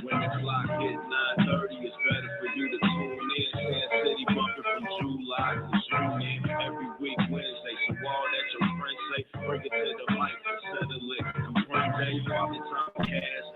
When the clock hit 9:30, it's better for you to tune in. Sand City bumping from July to June. Every week Wednesday, so all that your friends say, bring it to the mic and settle it. Confirm that Father Time cash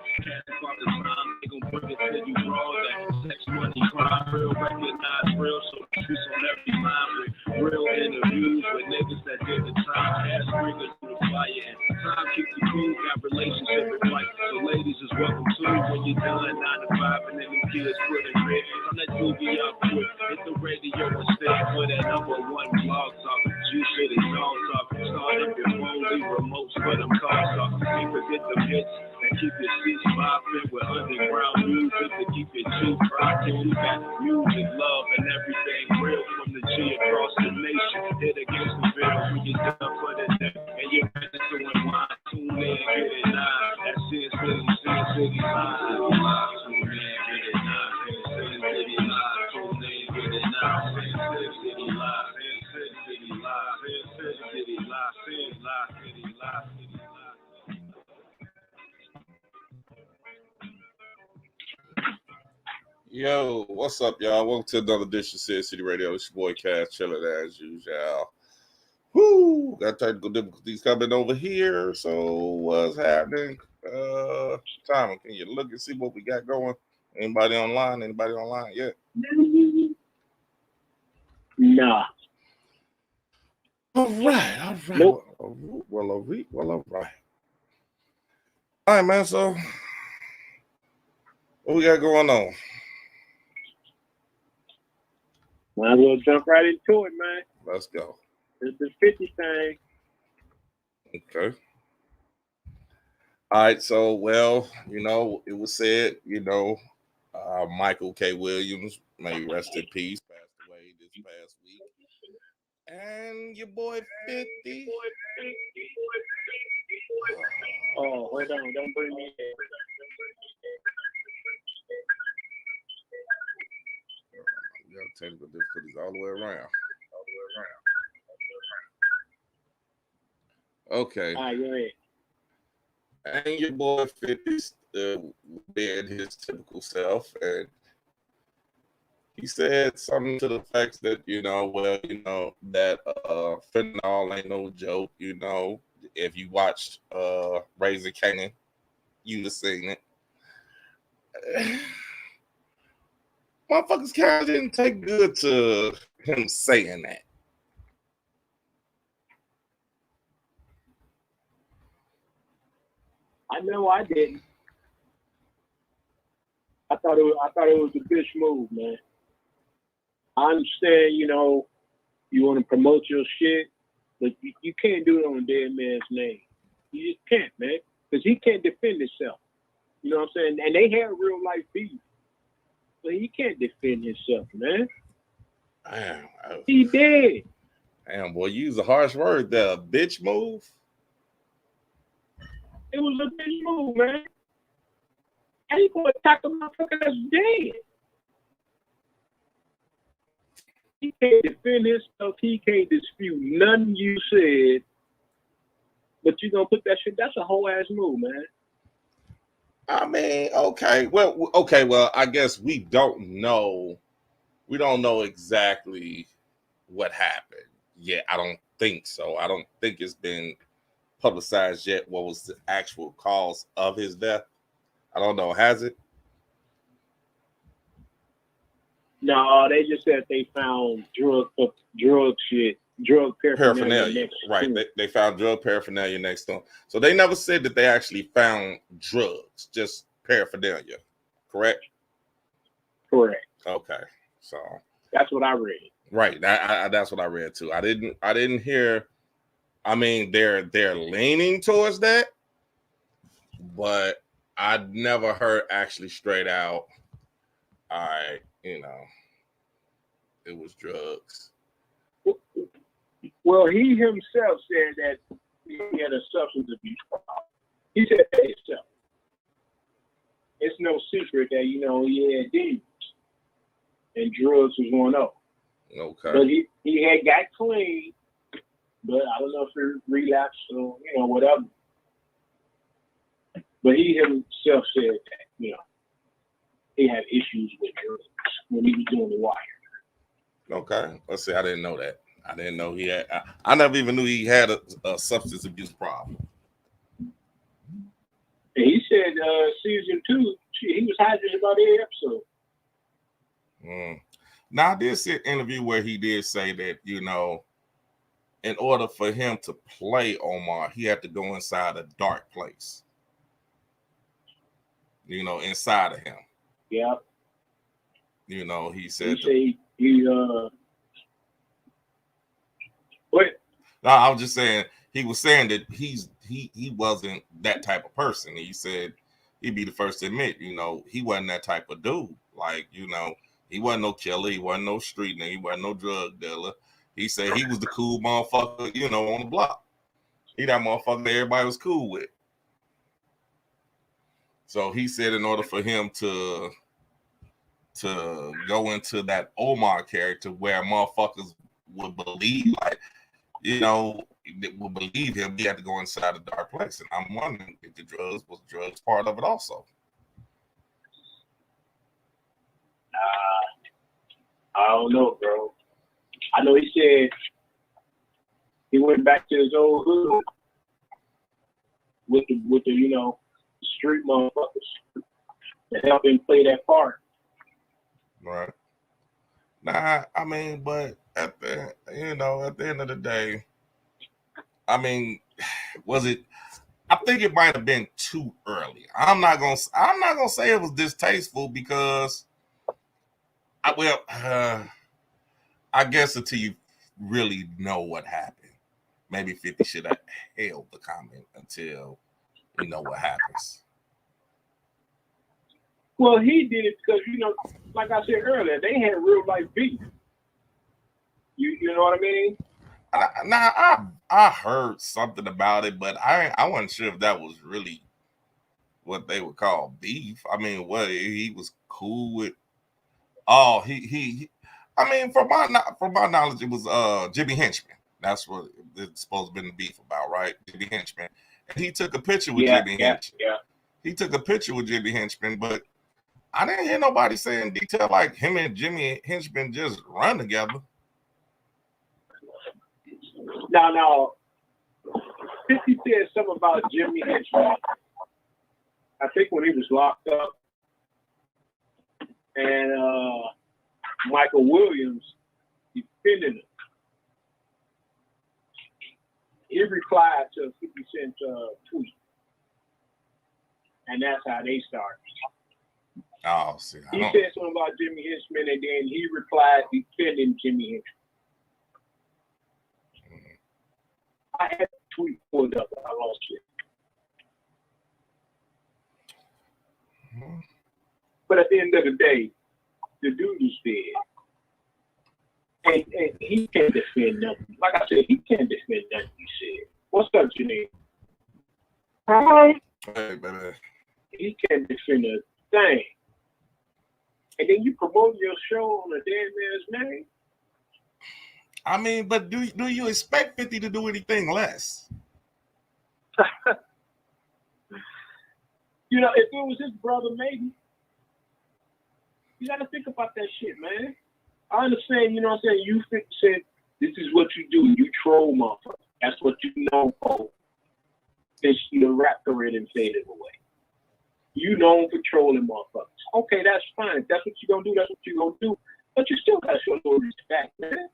Father Time, they gon' bring it to you raw. That sex, money, crime, real, recognize real. So truth on every line with real interviews with niggas that did the time. Ass bringers to the fire and time keep you cool. Got relationship and fight. So ladies is welcome too. When you're done 9 to 5 and then them kids put in red. I'm that movie up quick. Hit the radio instead for that number one blog talk. Juice shit is all talk. Start up your phone, leave remotes for them cars talk. Can't forget them hits that keep your seats popping with underground music to keep your cheeks rocking. We got music, love, and everything real from the G across the nation. Hit against the bill when you're done for the day. And you're ready to unwind. Tune in, get it now. That's Sin City Live. Tune in, get it now. Sin City Live. Tune in, get it now. Sin City Live. Sin City Live. Sin City Live. Sin Live. City Live. City Live. Yo, what's up, y'all? Welcome to another edition of Sin City Radio. It's your boy Cass, chilling as usual. Woo! Got technical difficulties coming over here. So what's happening? Simon, can you look and see what we got going? Anybody online? Anybody online yet? Nah. All right. Nope. Well, all right. All right, man. So what we got going on? Might as well jump right into it, man. Let's go. It's the 50 thing. Okay. All right. So, well, it was said, Michael K. Williams, may rest in peace, passed away this past week. And your boy 50. Oh, hold on. Don't bring me in. You got technical difficulties all the way around. Okay. All right, go ahead. And your boy 50 being his typical self, and he said something to the fact that, that fentanyl ain't no joke. If you watched Raising Kanan, you'd have seen it. Motherfuckers kind of didn't take good to him saying that. I know I didn't. I thought it was a bitch move, man. I understand, you want to promote your shit, but you can't do it on a dead man's name. You just can't, man, because he can't defend himself. You know what I'm saying? And they had real life beef, but he can't defend himself, man. Damn, He did. Damn, boy, you use a harsh word there. Bitch move. It was a bitch move, man. How you gonna attack a motherfucker that's dead? He can't defend himself. He can't dispute nothing you said. But you gonna put that shit? That's a whole ass move, man. I mean, okay. Well, I guess we don't know. We don't know exactly what happened yet. I don't think so. I don't think it's been publicized yet what was the actual cause of his death. I don't know. Has it? No, they just said they found drug paraphernalia. Right. They found drug paraphernalia next to him. So they never said that they actually found drugs, just paraphernalia. Correct? Correct. Okay. So that's what I read. Right. That's what I read too. I didn't hear. I mean, they're leaning towards that, but I never heard actually straight out. All right, it was drugs. Well, he himself said that he had a substance abuse problem. He said that himself. It's no secret that he had demons, and drugs was one of them. Okay. But he had got clean, but I don't know if he relapsed or whatever. But he himself said that, he had issues with drugs when he was doing The Wire. Okay, let's see. I didn't know that. I didn't know he had. I never even knew he had a substance abuse problem. And he said season 2, he was high just about every episode. Now, I did see an interview where he did say that, you know, in order for him to play Omar, he had to go inside a dark place. You know, inside of him. Yeah. You know, he said. What? No, I was just saying, he was saying that he wasn't that type of person. He said he'd be the first to admit, you know, he wasn't that type of dude. Like, you know, he wasn't no killer, he wasn't no street nigga, he wasn't no drug dealer. He said he was the cool motherfucker, you know, on the block. He that motherfucker that everybody was cool with. So he said in order for him to go into that Omar character where motherfuckers would believe, like, you know, would believe him, he had to go inside a dark place. And I'm wondering if the drugs part of it also. I don't know, bro. I know he said he went back to his old hood with the you know, street motherfuckers to help him play that part. Right. Nah, I mean, but at the end of the day, I mean, was it? I think it might have been too early. I'm not gonna say it was distasteful because, I guess until you really know what happened, maybe 50 should have held the comment until you know what happens. Well, he did it because, you know, like I said earlier, they had real life beef. You know what I mean? I heard something about it, but I wasn't sure if that was really what they would call beef. I mean, what he was cool with. Oh, he I mean, from my knowledge, it was Jimmy Henchman. That's what it's supposed to be the beef about, right? Jimmy Henchman. And he took a picture with Jimmy Henchman. Yeah. He took a picture with Jimmy Henchman, but I didn't hear nobody say in detail like him and Jimmy Henchman just run together. Now, 50 said something about Jimmy Henchman. I think when he was locked up, and Michael Williams defended him. He replied to a 50 Cent tweet, and that's how they started. Oh, see, he said something about Jimmy Henchman, and then he replied defending Jimmy Henchman. I had the tweet pulled up, but I lost it. But at the end of the day, the dude is dead. And he can't defend nothing. Like I said, he can't defend nothing he said. What's up, Janine? Hi. Hey, baby. He can't defend a thing. And then you promote your show on a dead man's name? I mean, but do you expect 50 to do anything less? You know, if it was his brother, maybe. You got to think about that shit, man. I understand, you know what I'm saying? You said this is what you do. You troll motherfuckers. That's what you know for. Since your rap career didn't faded away. You known for trolling motherfuckers. Okay, that's fine. If that's what you're going to do, that's what you're going to do. But you still got to show no respect, man.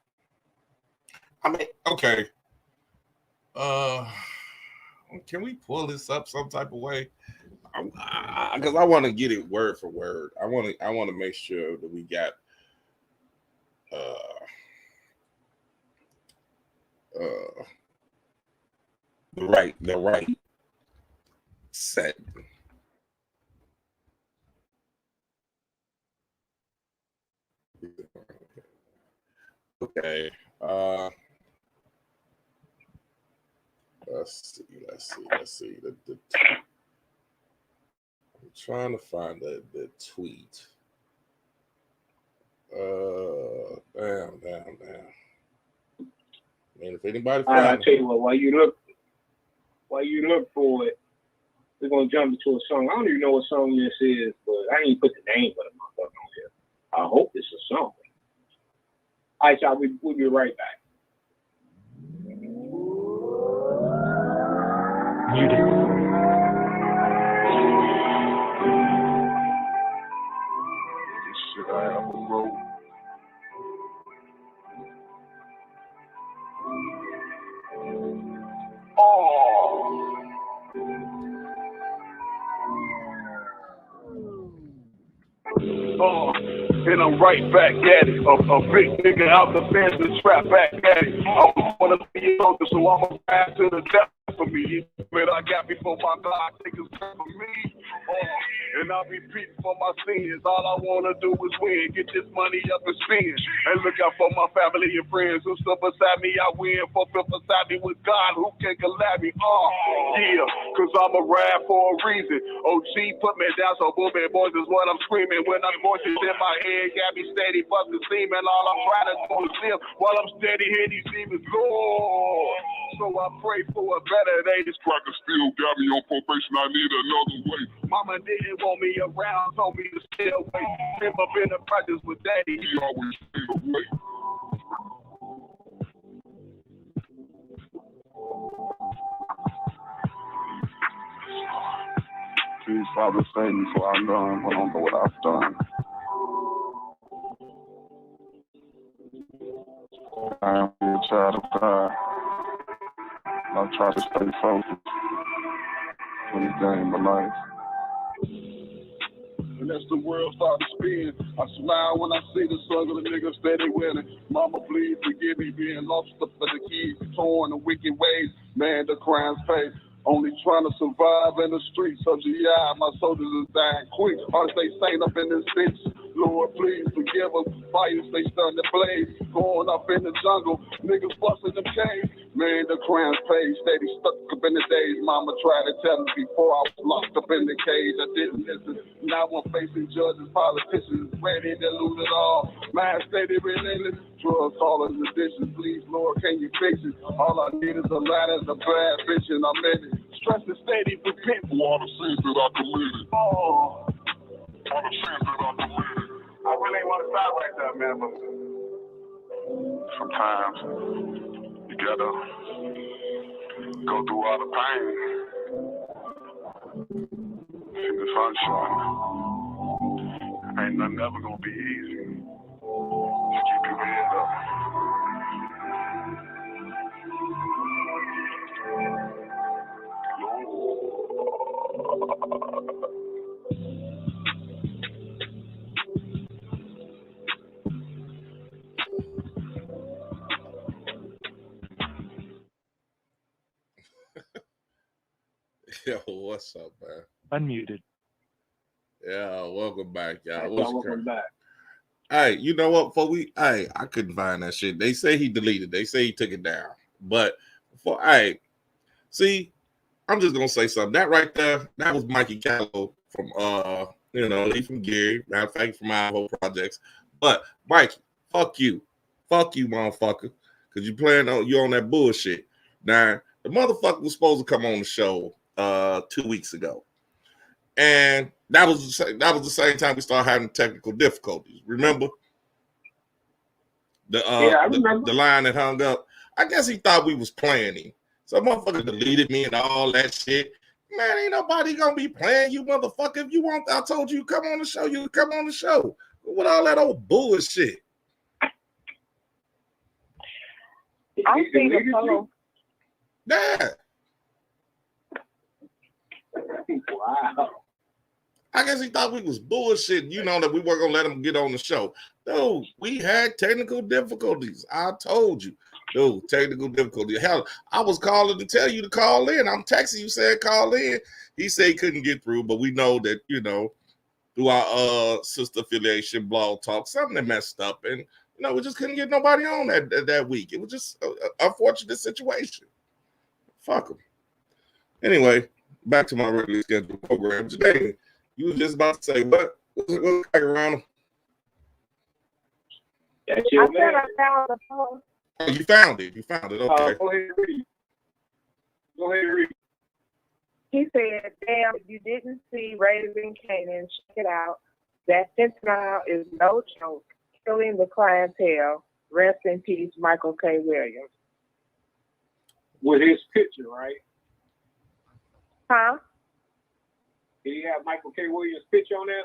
I mean, okay. Can we pull this up some type of way? Because I want to get it word for word. I want to make sure that we got the right set. Okay. Let's see. I'm trying to find the tweet. Damn. Man, if anybody All right, I'll tell you what, while you look for it, we're gonna jump into a song. I don't even know what song this is, but I ain't put the name of the motherfucker on here. I hope it's a song. All right, y'all, we'll be right back. Shit, I have a road. And I'm right back at it. A big nigga out the fence and strap back at it. I wanna be older, so I'ma ride to the death for me. But I got before my God take his time for me. And I'll be beating for my sins. All I wanna do is win, get this money up and spend. And look out for my family and friends who stood beside me. I win, fulfill beside me with God who can collab me. Yeah, cause I'm a ride for a reason. OG put me down, so boom and boys is what I'm screaming. When I'm voices in my head, got me steady busting steam. And all I'm trying to do is live while I'm steady hitting these demons. Lord, so I pray for a better day. This cracker still got me on probation. I need another way. Mama didn't want me around, told me to stay away. If I've been in practice with daddy, he always stayed away. Please, Father, save me for I'm done. I don't know what I've done. I am a child of God. I try to stay focused in the game of life. And as the world starts to spin, I smile when I see the struggle of niggas steady winning. Mama, please forgive me being lost up for the kids, torn in wicked ways. Man, the crime's paid. Only trying to survive in the streets of GI. My soldiers is dying quick. Hearts they saint up in this bitch. Lord, please forgive us. Fires they starting to blaze. Going up in the jungle. Niggas busting them caves. Man, the crime's paid. Steady stuck up in the days. Mama tried to tell me before I was locked up in the cage. I didn't listen. Now I'm facing judges, politicians, ready to lose it all. Man, steady relentless. Drugs, all of the dishes. Please, Lord, can you fix it? All I need is a line and a bad bitch, and I'm in it. Stress and steady repent for all the sins that I committed. All the sins that I committed. I really ain't want to stop right there, man, but sometimes you gotta go through all the pain. See the sunshine. Ain't nothing ever gonna be easy. Just keep your head up. Yo, what's up, man? Unmuted. Yeah, welcome back, y'all. Welcome back. Hey, you know what? I couldn't find that shit. They say he deleted. They say he took it down. But see, I'm just gonna say something. That right there, that was Mikey Callow from he from Gary. Matter of fact, from our whole projects. But Mikey, fuck you, motherfucker, because you on that bullshit. Now the motherfucker was supposed to come on the show 2 weeks ago, and that was the same time we started having technical difficulties. Remember? I remember. The line that hung up. I guess he thought we was playing him. So motherfucker deleted me and all that shit. Man, ain't nobody gonna be playing you, motherfucker. If you want, I told you come on the show, you come on the show. With all that old bullshit. I see the photo. Yeah. Wow. I guess he thought we was bullshit, that we weren't gonna let him get on the show. Dude, we had technical difficulties. I told you. Dude, technical difficulty. Hell, I was calling to tell you to call in. I'm texting you, said call in. He said he couldn't get through, but we know that, through our sister affiliation, Blog Talk, something that messed up. And, we just couldn't get nobody on that week. It was just an unfortunate situation. Fuck him. Anyway, back to my regularly scheduled program today. You was just about to say what? What's around? That's your man. I found the phone. Oh, you found it. Okay. Go ahead and read. He said, damn, if you didn't see Raising Canaan, check it out. That fentanyl is no joke. Killing the clientele. Rest in peace, Michael K. Williams. With his picture, right? Huh? Did he have Michael K. Williams' picture on there?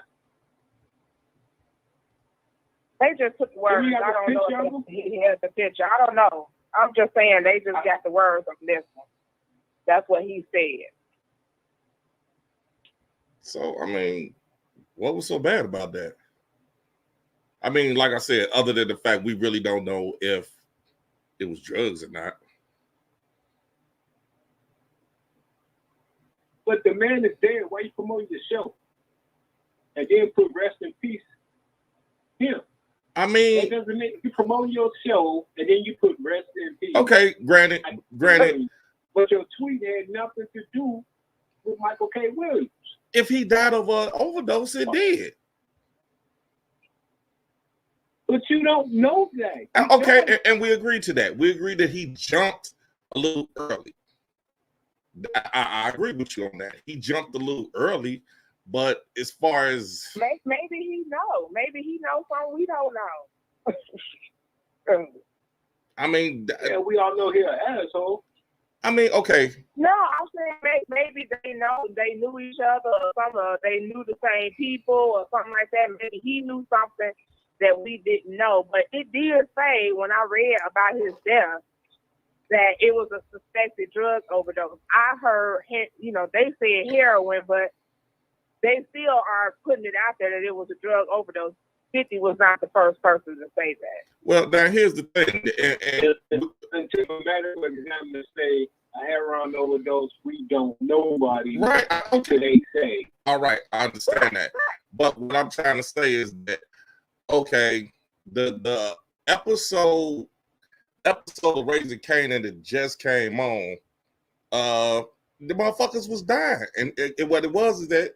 They just took the words. I don't know if he has the picture. I don't know. I'm just saying they just got the words from this one. That's what he said. So, I mean, what was so bad about that? I mean, like I said, other than the fact we really don't know if it was drugs or not. But the man is dead. Why you promoting the show? And then put rest in peace him. I mean, that doesn't make you promote your show and then you put rest in peace. Okay, granted. But your tweet had nothing to do with Michael K. Williams. If he died of an overdose, it did. But you don't know that. Okay, and we agreed to that. We agreed that he jumped a little early. I agree with you on that. He jumped a little early, but as far as maybe he knows. Maybe he knows something we don't know. I mean, yeah, we all know he's an asshole. I mean, okay. No, I'm saying maybe they knew each other, or they knew the same people, or something like that. Maybe he knew something that we didn't know. But it did say when I read about his death that it was a suspected drug overdose. I heard, they said heroin, but they still are putting it out there that it was a drug overdose. 50 was not the first person to say that. Well, now here's the thing. Until the medical examiner say a heroin overdose, we don't know nobody. Right. Okay. They say. All right, I understand that. But what I'm trying to say is that, okay, the episode of Raising Canaan that just came on, the motherfuckers was dying. And what it was is that,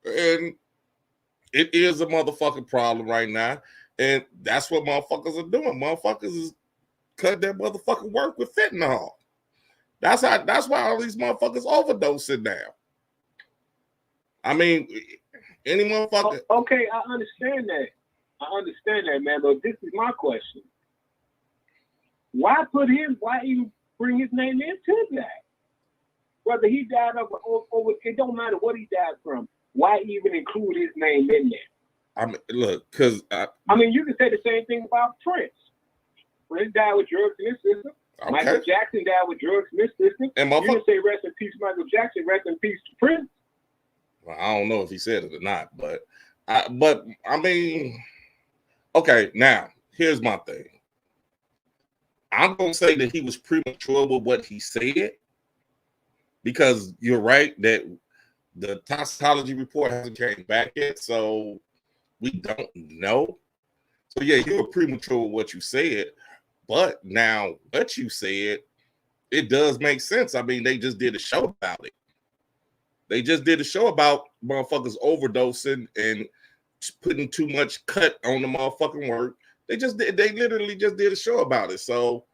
and it is a motherfucking problem right now. And that's what motherfuckers are doing. Motherfuckers is cut their motherfucking work with fentanyl. That's why all these motherfuckers overdosing now. I mean, any motherfucker. Okay, I understand that, man. But this is my question. Why even bring his name into that? Whether he died over, it don't matter what he died from. Why even include his name in there? I mean, look, because you can say the same thing about Prince. Prince died with drugs in his system. Okay. Michael Jackson died with drugs in his system. And you can say rest in peace, Michael Jackson. Rest in peace to Prince. Well, I don't know if he said it or not, but I mean, okay. Now here's my thing. I'm gonna say that he was premature with what he said because you're right that the toxicology report hasn't came back yet, so we don't know. So yeah, you were premature with what you said, but now what you said, it does make sense. I mean, they just did a show about it. They just did a show about motherfuckers overdosing and putting too much cut on the motherfucking work. They literally just did a show about it. So,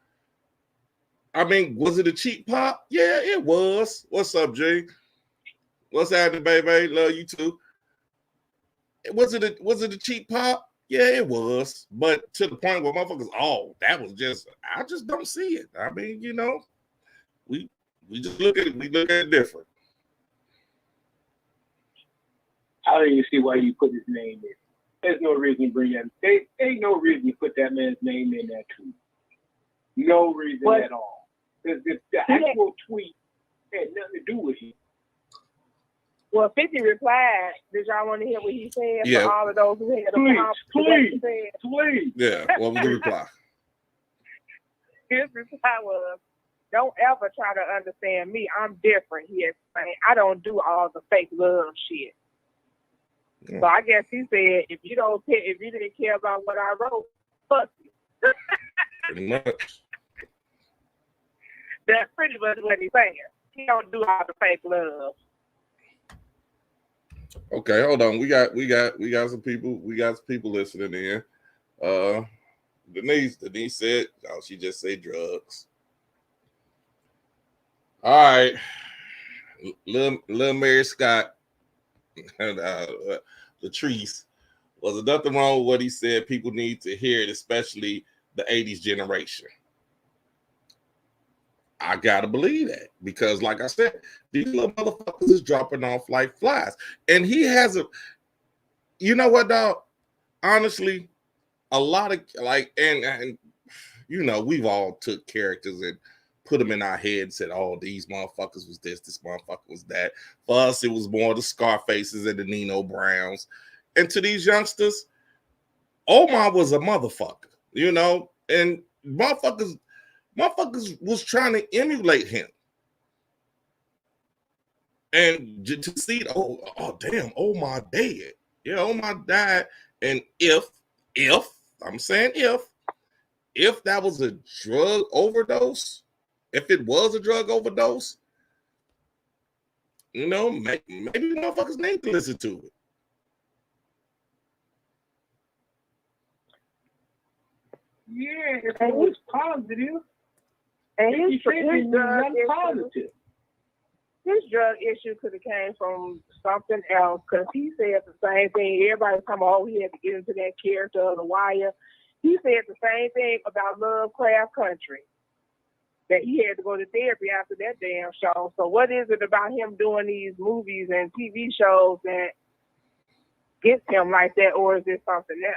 I mean, was it a cheap pop? Yeah, it was. What's up, G? What's happening, baby? Love you too. Was it a cheap pop? Yeah, it was. But to the point where motherfuckers, that was just, I just don't see it. I mean, we just look at it. We look at it different. I don't even see why you put his name in. There's no reason to bring that. There ain't no reason to put that man's name in that tweet. No reason at all. The actual tweet had nothing to do with him. Well, 50 replied. Did y'all want to hear what he said? Yeah. For all of those who had Please. Yeah. What was the reply? His reply was, "Don't ever try to understand me. I'm different." He explained, "I don't do all the fake love shit." Yeah. So I guess he said, if you didn't care about what I wrote, fuck you. Pretty much. That's pretty much what he's saying. He don't do all the fake love. Okay, hold on. We got some people. We got some people listening in. Denise said, she just said drugs. All right. Lil Mary Scott and Latrice, was there nothing wrong with what he said? People need to hear it, especially the 80s generation. I gotta believe that because, like I said, these little motherfuckers is dropping off like flies. And he has a, you know what, dog? Honestly, a lot of like, and you know, we've all took characters and put them in our head and said, oh, these motherfuckers was this motherfucker was that. For us, it was more the Scarfaces and the Nino Browns. And to these youngsters, Omar was a motherfucker, you know, and motherfuckers was trying to emulate him. And to see, oh damn, Omar dead. Yeah, Omar died. And if I'm saying if that was a drug overdose, if it was a drug overdose, you know, maybe motherfuckers need to listen to it. Yeah, if it was positive, And he his said it was drug positive. his drug issue could have came from something else because he said the same thing. Everybody's talking about, oh, he had to get into that character of The Wire. He said the same thing about Lovecraft Country, that he had to go to therapy after that damn show. So what is it about him doing these movies and TV shows that gets him like that, or is it something else?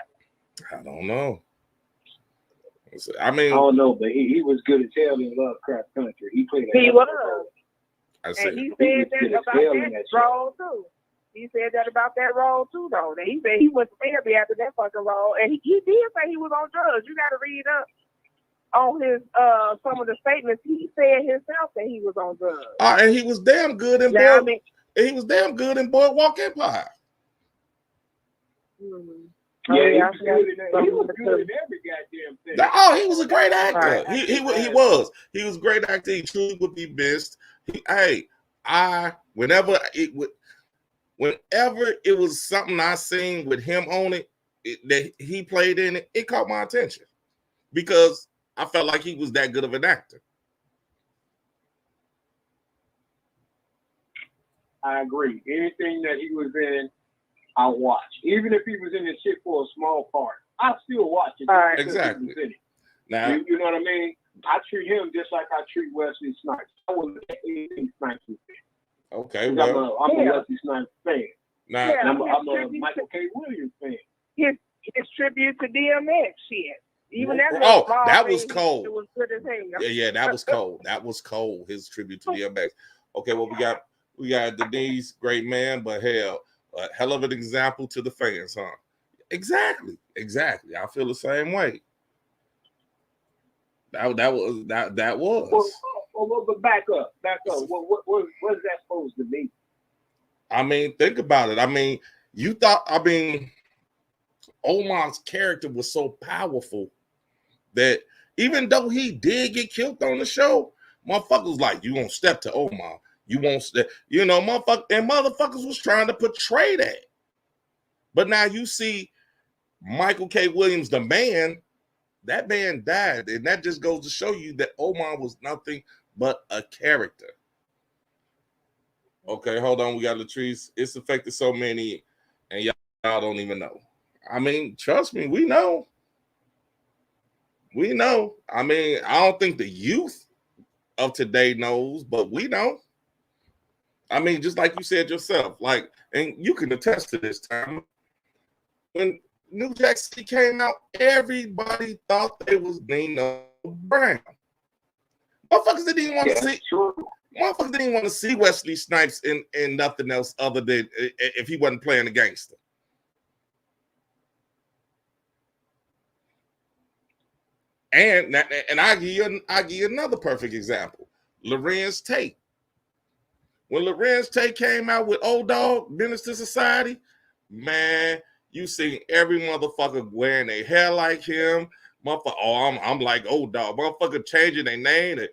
I don't know. I mean, I don't know, but he was good as hell in Lovecraft Country. He played. He was. I said, And he said that about that role too. He said that about that role too, though. That he said he went to therapy after that fucking role, and he did say he was on drugs. You got to read up on his some of the statements he said himself that he was on drugs. And he was damn good in he was damn good in Boardwalk Empire. Yeah, he was good in every goddamn thing. Oh, he was a great actor. He was a great actor. He truly would be missed. Whenever it was something I seen with him on it that he played in it, it caught my attention because I felt like he was that good of an actor. I agree. Anything that he was in, I'll watch. Even if he was in this shit for a small part, I'll still watch it. Exactly. Now, you know what I mean? I treat him just like I treat Wesley Snipes. I was anything Snipes was in. Okay, I'm a Wesley Snipes fan. I'm a Michael K. Williams fan. His tribute to DMX shit. Even that was cold. It was good as hell. Yeah, that was cold. That was cold. His tribute to DMX. Okay, well we got Denise, great man, but hell, a hell of an example to the fans, huh? Exactly. I feel the same way. That was. Well, but back up. What's that supposed to be? I mean, think about it. Omar's character was so powerful that even though he did get killed on the show, motherfuckers like, you won't step to Omar. You won't step, motherfuckers was trying to portray that. But now you see Michael K. Williams, the man, that man died. And that just goes to show you that Omar was nothing but a character. Okay, hold on. We got Latrice. It's affected so many, and y'all don't even know. I mean, trust me, we know. I mean, I don't think the youth of today knows, but we know. I mean, just like you said yourself, like, and you can attest to this time. When New Jack City came out, everybody thought they was Nino Brown. Motherfuckers didn't even want to see. Motherfuckers didn't even want to see Wesley Snipes in nothing else other than if he wasn't playing the gangster. And I give you another perfect example. Lorenz Tate. When Lorenz Tate came out with Old Dog, Menace to Society, man, you seen every motherfucker wearing their hair like him. Motherfucker, I'm like Old Dog. Motherfucker changing their name to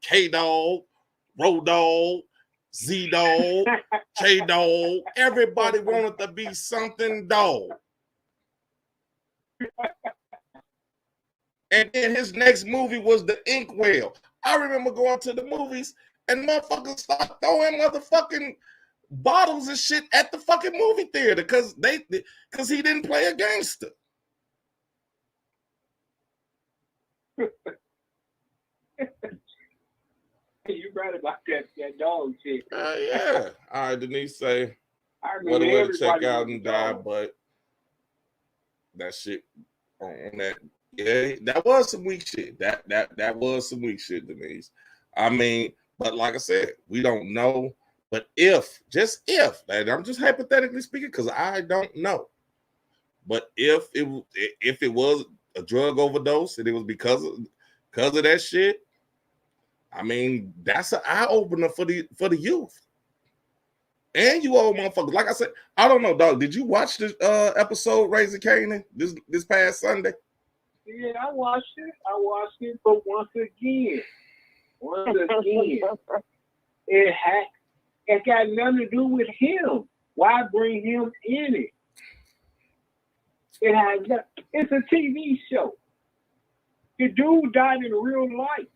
K-Dog, Road Dog, Z-Dog, K-Dog. Everybody wanted to be something dog. And then his next movie was The Inkwell. I remember going to the movies and motherfuckers start throwing motherfucking bottles and shit at the fucking movie theater because he didn't play a gangster. You right about that dog shit. Yeah. All right, Denise say, I what a remember way to check everybody out was and die, dog. but that shit on that. Yeah, that was some weak shit. That was some weak shit, Denise. I mean, but like I said, we don't know. But just if, like, I'm just hypothetically speaking, because I don't know. But if it was a drug overdose and it was because of that shit, I mean, that's an eye opener for the youth. And you old motherfuckers. Like I said, I don't know, dog. Did you watch the episode Raising Kanan this past Sunday? Yeah, I watched it, but once again, it got nothing to do with him. Why bring him in it? It's a TV show. The dude died in real life.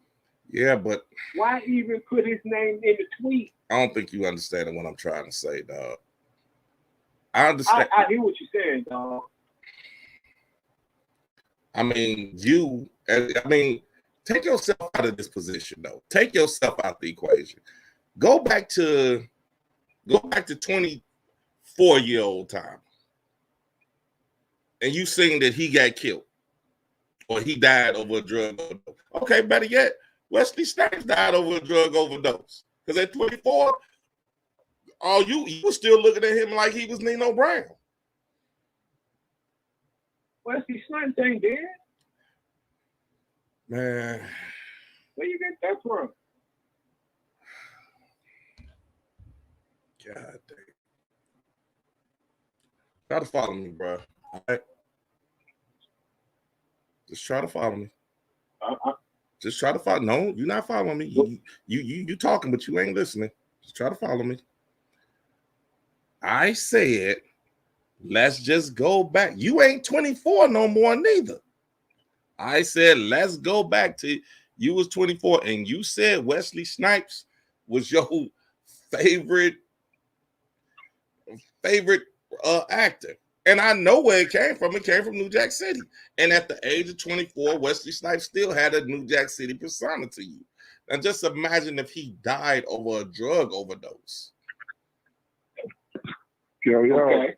Yeah, but why even put his name in the tweet? I don't think you understand what I'm trying to say, dog. I understand. I hear what you're saying, dog. I mean, take yourself out of this position, though. Take yourself out the equation. Go back to 24-year-old time, and you sing that he got killed or he died over a drug overdose. Okay, better yet, Wesley Snipes died over a drug overdose. Because at 24, you were still looking at him like he was Nino Brown. Wesley Snipes ain't dead. Man. Where you get that from? God damn. Try to follow me, bro. All right? Just try to follow me. Just try to follow. No, you're not following me. You talking, but you ain't listening. Just try to follow me. I said, let's just go back. You ain't 24 no more, neither. I said, let's go back to you was 24, and you said Wesley Snipes was your favorite actor. And I know where it came from. It came from New Jack City. And at the age of 24, Wesley Snipes still had a New Jack City persona to you. Now just imagine if he died over a drug overdose. Okay.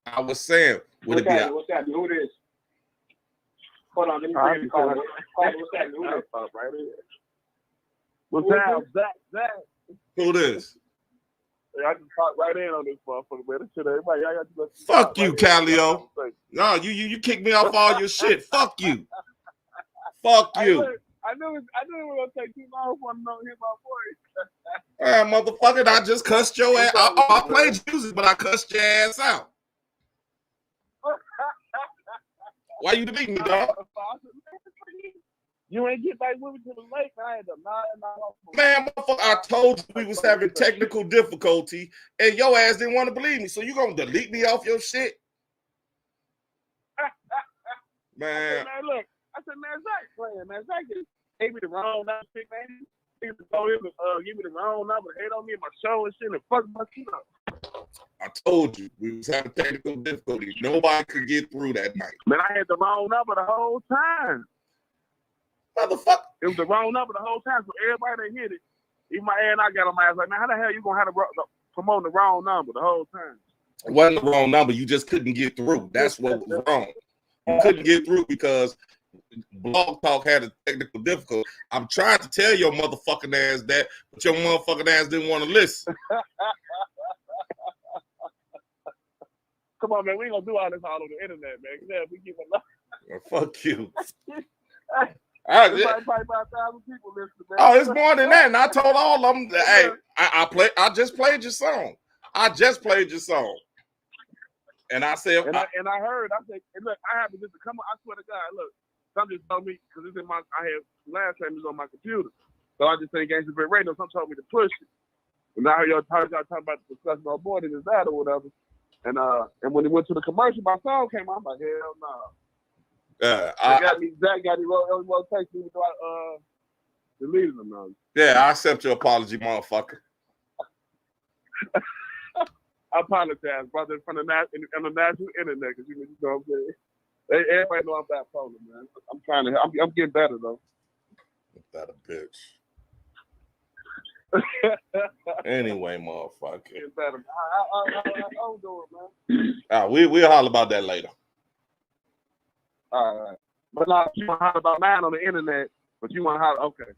I was saying, would it be what's that? Who this? Hold on, let me bring the call. What's that? Who this? Right here. What's up, Zach? Who this? I just talk right in on this motherfucker, man. This shit, everybody, I got to fuck you, Calio. No, you kicked me off all your shit. Fuck you. Fuck you. I knew it was gonna take too long for him to hear my voice. Motherfucker, I just cussed your ass. I played music, but I cussed your ass out. Why you deleting me, dog? You ain't get back with me till the late. I had to man, motherfucker, I told you we was having technical difficulty, and your ass didn't want to believe me. So you gonna delete me off your shit? Man. I said, man, Zach playing, man. Zach just gave me the wrong number, man. He told him to give me the wrong number, hate on me in my show and shit, and fuck my shit up. I told you we was having technical difficulties. Nobody could get through that night. Man, I had the wrong number the whole time. Motherfucker. It was the wrong number the whole time, so everybody that hit it, even my aunt, I got on my ass like, man, how the hell you gonna have to promote the wrong number the whole time? It wasn't the wrong number. You just couldn't get through. That's what was wrong. You couldn't get through because Blog Talk had a technical difficulty. I'm trying to tell your motherfucking ass that, but your motherfucking ass didn't want to listen. Come on, man. We ain't gonna do all this all on the internet, man. Yeah, we give a lot. Well, fuck you. Probably about 1,000 people listening, man. Oh, it's more than that. And I told all of them, hey, I just played your song. And I said, I heard, I said, hey, look, I happened just to come. I swear to God, look, some just told me because it's in my. I have last name is on my computer, so I just say Gangsta Bit Radio. Some told me to push it. And now y'all talking about the discussion on board and is that or whatever. And when it went to the commercial, my song came out. I'm like, hell no. Zach got me. Well, text me. deleted them now. Yeah, I accept your apology, motherfucker. I apologize, brother, in front of on the national internet, because you know what I'm saying. Everybody know I'm bipolar, man. I'm trying to. I'm getting better though. That a bitch. Anyway, motherfucker. Getting better. I'll do it, man. We'll holler about that later. All right. But now you want to holler about mine on the internet, but you want to holler. Okay.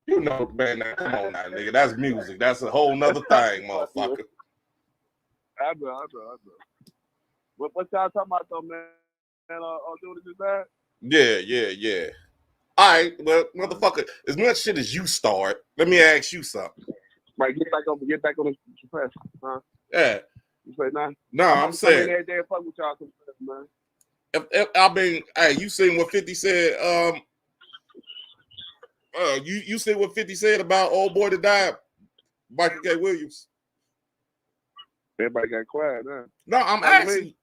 You know, man. Now, come on, now, nigga. That's music. That's a whole nother thing, motherfucker. I know. What y'all talking about though, man? Doing it just that? Yeah. All right, well, motherfucker, as much shit as you start, let me ask you something. Right, get back on the suppressor, huh? Yeah. You say nah? No, I'm saying. Every day and fuck with y'all, man. Hey, you seen what 50 said? You seen what 50 said about old boy that died, Michael K. Williams? Everybody got quiet, huh? No, I'm asking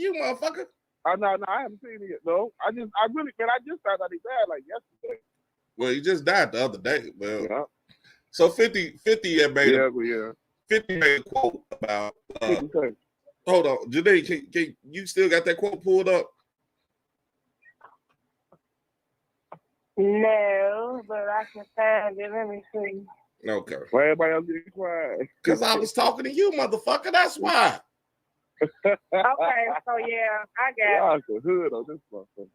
you, motherfucker. No, I haven't seen it yet. No, I just found out he died like yesterday. Well, he just died the other day. Well, yeah. So 50 had made yeah. 50 made a quote about. Hold on, Janae, can you still got that quote pulled up? No, but I can find it. Let me see. Okay. Why everybody else getting quiet? Because I was talking to you, motherfucker. That's why. Okay, so yeah, I got it. The hood on this motherfucker.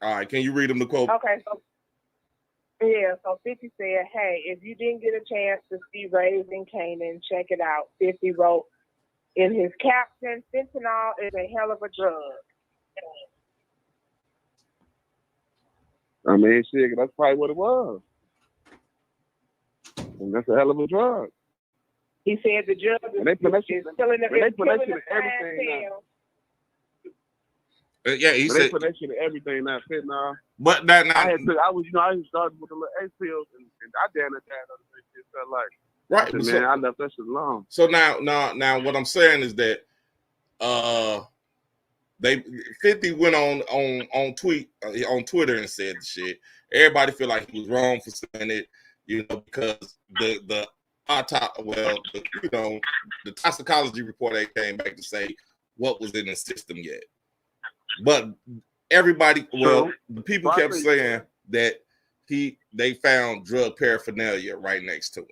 All right, can you read him the quote? Okay, so 50 said, hey, if you didn't get a chance to see Raising Kanan, check it out. 50 wrote in his caption, fentanyl is a hell of a drug. I mean, shit, that's probably what it was. And that's a hell of a drug. He said the drug is killing everything. Yeah, he said. They put that shit in everything now. Fentanyl. But that I started with the little A pills, and I damn it died of that shit. Felt like right, man, so, I left that shit alone. So now, what I'm saying is that, 50 went on Twitter and said the shit. Everybody feel like he was wrong for saying it, because the toxicology report ain't came back to say what was in the system yet. But everybody, the people kept saying that they found drug paraphernalia right next to him.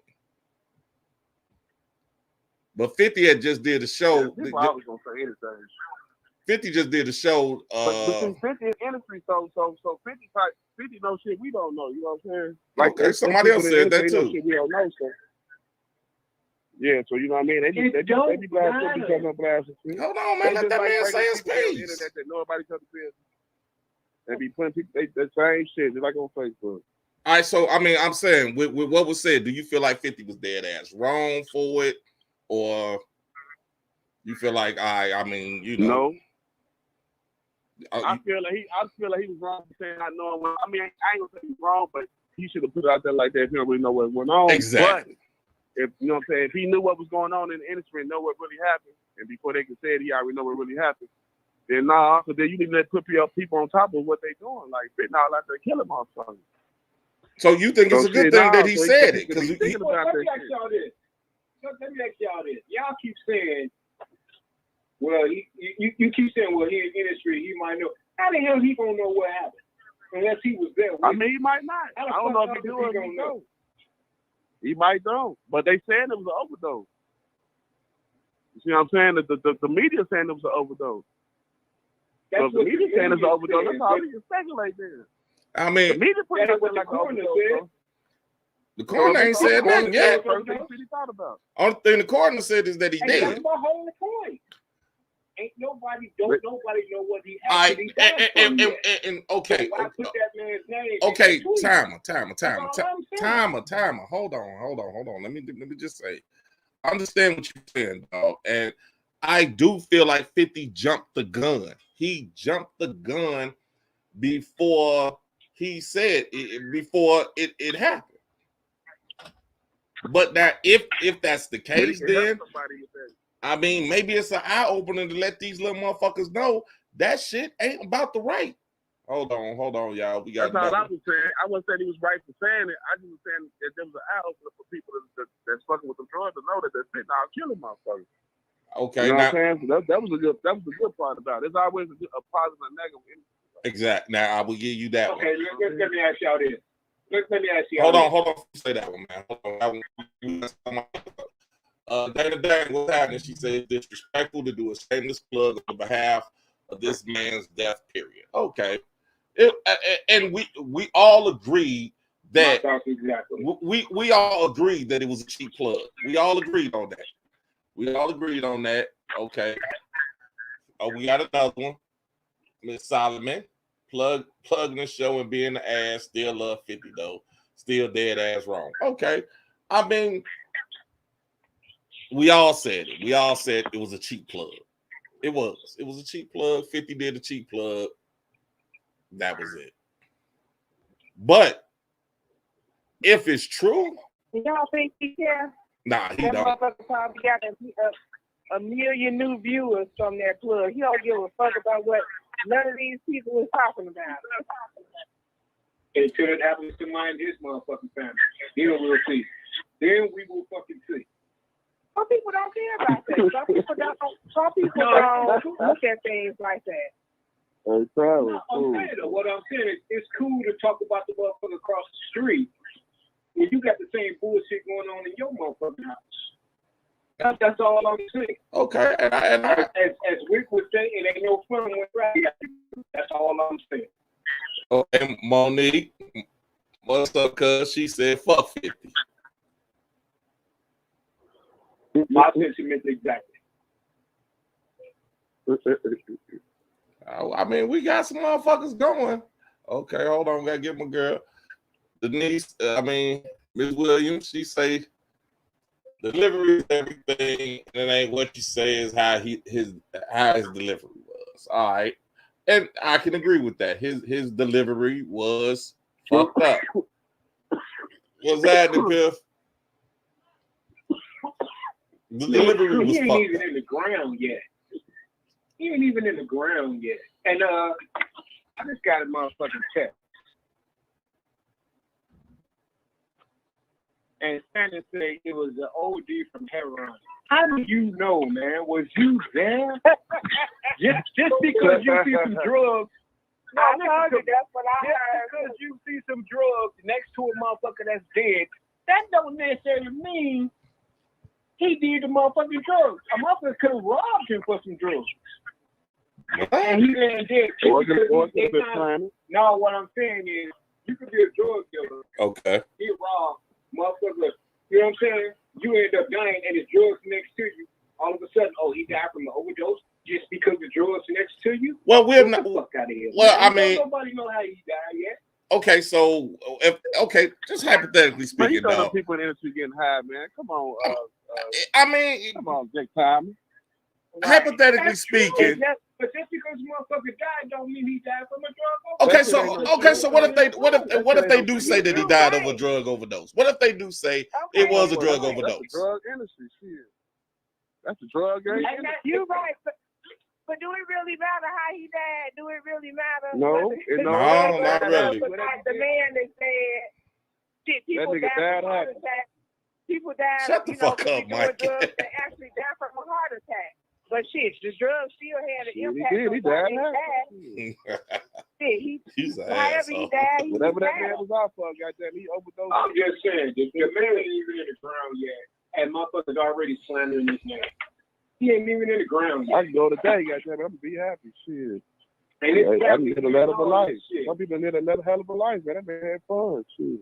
But 50 had just did a show. I was gonna say anything. 50 just did a show. But 50 is industry, so 50 knows shit we don't know. You know what I'm saying? Like, okay, somebody else said that too. We don't know, so. Yeah, so you know what I mean? They be blasting each other, blasting shit. Hold on, man. Let that man say his piece. That know about each other's business. They be putting people, the same shit, just like on Facebook. All right, so I mean, I'm saying with what was said, do you feel like 50 was dead ass wrong for it, or you feel like I mean, No. I feel like he was wrong for saying not knowing what. I mean, I ain't gonna say he's wrong, but he should have put it out there like that if he don't really know what went on. Exactly. But if you know what I'm saying, if he knew what was going on in the industry and know what really happened, and before they could say it, he already know what really happened. Then so then you need to put people on top of what they doing, like fentanyl out there killing motherfuckers. So you think it's a good thing that he said it? Because let me ask y'all this. Y'all keep saying, well, you keep saying, well, he in industry, he might know. How the hell he gonna know what happened unless he was there? I mean, he might not. I don't know if he do or he don't. He might don't. But they saying it was an overdose. You see what I'm saying? The media saying it was an overdose. So the media saying it's an overdose. That's all we can speculate there. I mean, the media put it like an overdose. The coroner ain't said nothing yet. Only thing the coroner said is that he did. That's my whole point. Ain't nobody know what he actually died from. And okay. Why put that man's name? Okay, timer. Hold on. Let me just say, I understand what you're saying, dog, and I do feel like 50 jumped the gun. He jumped the gun before he said it, before it happened. But now, if that's the case, then I mean, maybe it's an eye opener to let these little motherfuckers know that shit ain't about the right. Hold on, y'all. We got That's all I another. was saying. I wasn't saying he was right for saying it. I just was saying that there was an eye opener for people that's fucking with the drugs to know that they're fentanyl killing motherfuckers. Okay, You know now what I'm saying? So that was a good part about it. There's always a positive and negative. exact. Now I will give you that Okay, one. let me ask y'all this. Let me ask y'all Hold on. Say that one, man. Hold on. Dana Dang, what's happening? She said it's disrespectful to do a shameless plug on behalf of this man's death. Period. Okay. And we all agreed that exactly. we all agreed that it was a cheap plug. We all agreed on that. Okay. Oh, we got another one. Miss Solomon, plugging the show and being the ass. Still love 50 though. Still dead ass wrong. Okay. I mean, we all said it. We all said it was a cheap plug. It was a cheap plug. 50 did a cheap plug. That was it. But if it's true, y'all think he care? nah, he That don't. motherfucker probably got a million new viewers from that plug. He don't give a fuck about what none of these people is talking about. Until it happens to mine, his motherfucking family. Then we'll see. Then we will fucking see. Some people don't care about that. Some people don't look at things like that. I'm saying though, what I'm saying is it's cool to talk about the motherfucker across the street when you got the same bullshit going on in your motherfucking house. That's all I'm saying. Okay, and as Wick would say, it ain't no fun when right. That's all I'm saying. okay, Monique, what's up, cuz? She said, fuck 50. My sentiment exactly. I mean, we got some motherfuckers going. Okay, hold on, gotta get my girl. Denise, Ms. Williams, she say delivery is everything, and it ain't what you say is how his delivery was. All right. And I can agree with that. His delivery was fucked up. What's that, Piff? The delivery was he ain't fucked even up. in the ground yet. He ain't even in the ground yet. And I just got a motherfucking text. And Shannon said it was an OD from heroin. How do you know, man? Was you there? just because you see some drugs. I told you that's what I heard. Because you see some drugs next to a motherfucker that's dead, that don't necessarily mean he did the motherfucking drugs. A motherfucker could have robbed him for some drugs. And he didn't dead. No, what I'm saying is, you could be a drug dealer. Okay. He robbed motherfucker. You know what I'm saying? You end up dying and his drugs next to you. All of a sudden, he died from an overdose just because the drugs next to you. Well, we're not. Get the fuck out of here. Well, Man. I mean, Nobody know how he died yet. Okay, so just hypothetically Man, you speaking, know though. the people in the industry getting high, man. Come on, I mean, come on, Jake Tommy. hypothetically speaking. But just because motherfucker died don't mean he died from a drug overdose. Okay, so what if they do say that he died of a drug overdose? What if they do say it was a drug overdose? That's the drug industry, shit. That's the drug game. You're right, but do it really matter how he died? Do it really matter? No, not really. But like the man that said, shit, people died from a heart attack. People died. Shut the fuck up, Mike. Drugs, they actually died from a heart attack. But shit, the drugs still had an impact. He died. He's an however he died, whatever that man was off for, goddamn, he overdosed. I'm just saying, the man ain't even in the ground yet, and motherfuckers already slandering his name. He ain't even in the ground yet. I can go today, goddamn, I'm gonna be happy, shit. And it's I can live a hell of a life. Some people live a hell of a life, man. That man had fun, shit.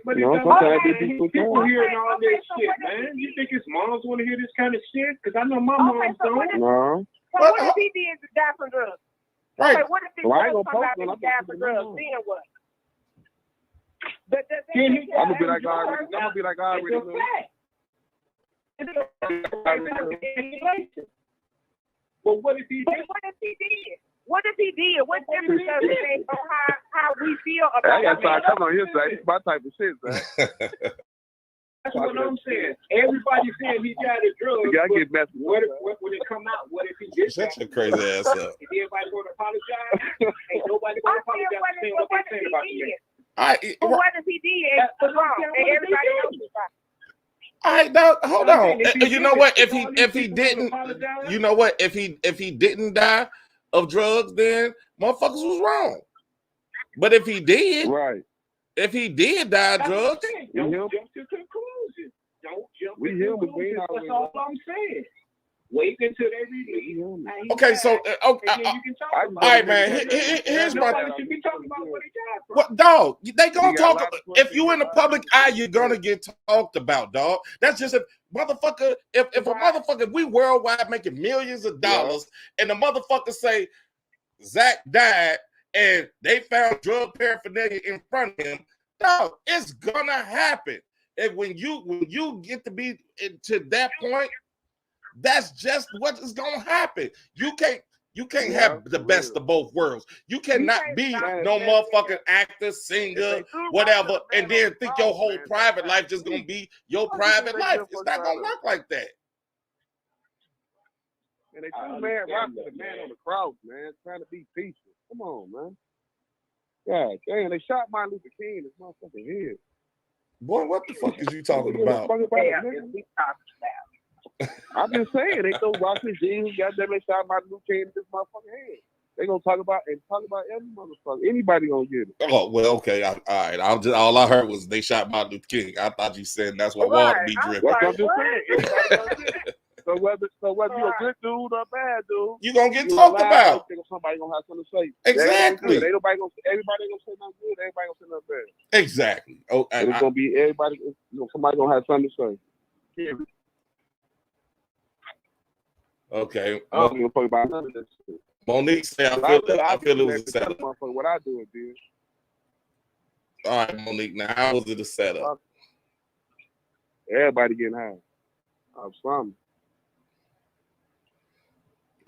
But sometimes people hearing all this shit, man. You think his moms want to hear this kind of shit? Because I know my mom's don't. No. So what if he did die from drugs? Right. Okay, what if he come out and die from drugs? Then what? But I'm gonna be like I already know. But what if he did? What if he did? What difference does it make on how we feel about I got to come on his side. It's my type of shit, man. That's what I'm saying. Everybody saying he died of drugs. You gotta get messy. What when it come out? What if he did Shut that? your crazy ass up. If everybody going to apologize, ain't nobody going to apologize for saying what they saying about you. But what if he did? Was wrong, and everybody knows it. All right, now hold on. If he You know did, what? if If all he these people didn't, apologize, you know what? If he didn't die of drugs, then motherfuckers was wrong. But if he did, Right. if he did die of that's what I'm drugs, saying. Don't jump to conclusions. Don't jump We to human, we conclusions. not That's all I'm saying. Wait until they release. okay. So And then you can talk I- about all right, it. man. Here's my Nobody should be talking about what he died from. what, dog? They gonna We got a talk. lot of If you in the questions. public eye, you're gonna get talked about, dog. That's just a motherfucker. If a motherfucker, we worldwide making millions of dollars, and the motherfucker say Zach died, and they found drug paraphernalia in front of him, dog, it's gonna happen. And when you get to be to that point, that's just what is gonna happen. You can't have the best of both worlds. You cannot be no motherfucking actor, singer, whatever, and then think your whole private life just gonna be your private life. It's not gonna work like that. And they too mad rock to the man on the cross, man, trying to be peaceful. Come on, man. God damn, they shot Martin Luther King in his motherfucking head. Boy, what the fuck is you talking about? I'm just saying, they throw rocks at Jesus, goddamn, they shot Martin Luther King in his motherfucking head. They gonna talk about every motherfucker. Anybody gonna get it. Oh well, okay, all right. All I heard was they shot Martin Luther King. I thought you said that's what water be dripping. That's what I'm just saying. Everybody gonna get it. So whether you're a good dude or a bad dude, You gonna get talked about. Somebody gonna have something to say. Exactly. Ain't nobody gonna. Everybody gonna say nothing good. Everybody gonna say nothing bad. Exactly. Oh, And it's gonna be everybody. Somebody gonna have something to say. okay. I don't give a fuck about none of this shit. Monique said, I feel it was a setup. What I do, dude. All right, Monique. Now, how was it a setup? Everybody getting high. I'm something.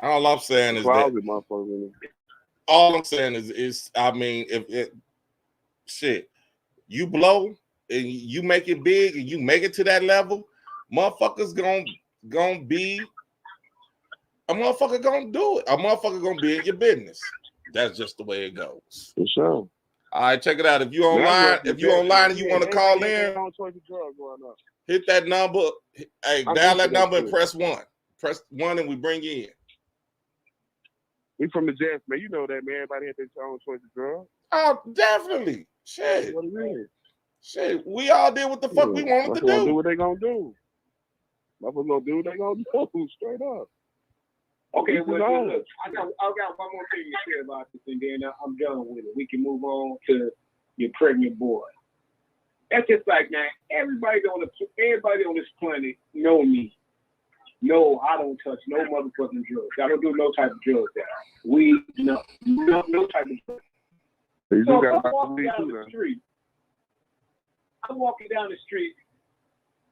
All I'm saying is Closet motherfuckers. all I'm saying is I mean, if it shit, you blow and you make it big and you make it to that level, motherfuckers gonna be a motherfucker gonna do it. A motherfucker gonna be in your business. That's just the way it goes. For sure. All right, check it out. If you online, and you want to call in, hit that number. Hey, dial that number and press 1. Press 1 and we bring you in. We from the Jets, man. You know that, man. Everybody had their own choice of drugs. Oh, definitely. Shit. What it is. Shit. We all did what the fuck we wanted to do do. what they gonna do. Motherfuckers gonna do what they gonna do. Straight up. Okay, well, look, I got one more thing to say about this, and then I'm done with it. We can move on to your pregnant boy. That's just like, man, everybody on this planet know me. No, I don't touch no motherfucking drugs. I don't do no type of drugs. We no type of drugs. So I'm walking down the street. I'm walking down the street,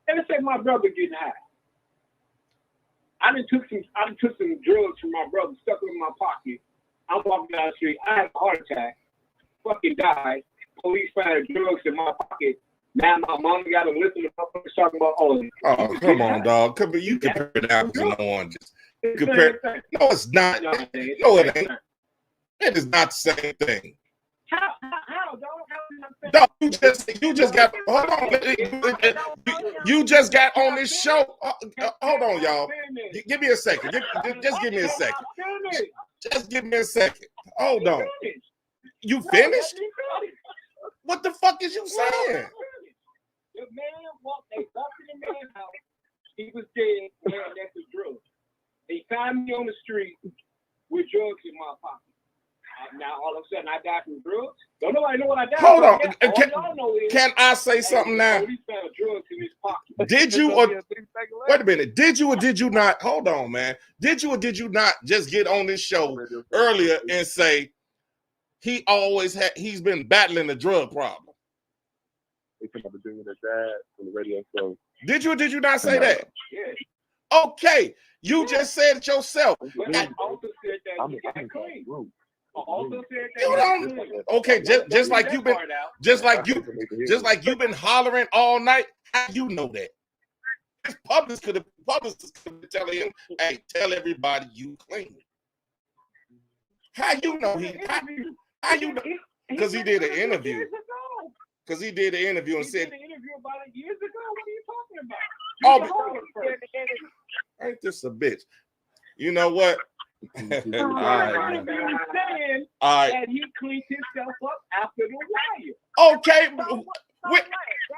and let's say my brother getting high. I done took some drugs from my brother, stuck them in my pocket. I'm walking down the street. I have a heart attack. Fucking died. Police found drugs in my pocket. Now my mom got to listen to motherfuckers talking about all of it. Oh, come on, dog. You compare apples and oranges. No, it's not. No, it ain't. It is not the same thing. How, dog? Dog, you just got. Hold on. You just got on this show. Hold on, y'all. Give me a second. Just give me a second. Just give me a second. Hold on. You finished? What the fuck is you saying? The man walked, they busted the man's house. He was dead, man, that's the drugs. They found me on the street with drugs in my pocket. Now all of a sudden I died from drugs. Don't nobody know what I died from. Hold on. Y'all know is, can I say something now? Police found drugs in his pocket. Did you or wait a minute? Did you or did you not? Hold on, man. Did you or did you not just get on this show earlier and say he's been battling a drug problem? Did you or did you not say that? Yeah. Okay, you just said it yourself. But I also said that he got clean. Also said that You don't. Okay, just like you've been, just like you've been hollering all night. How you know that? His publicist could have been telling him, "Hey, tell everybody you clean." How you know he? How you know? Because he did an interview. Because he did an interview and said, an interview about it years ago. What are you talking about? "Oh, ain't this a bitch?" You know what? All right. Saying that he cleaned himself up after the wire. Okay.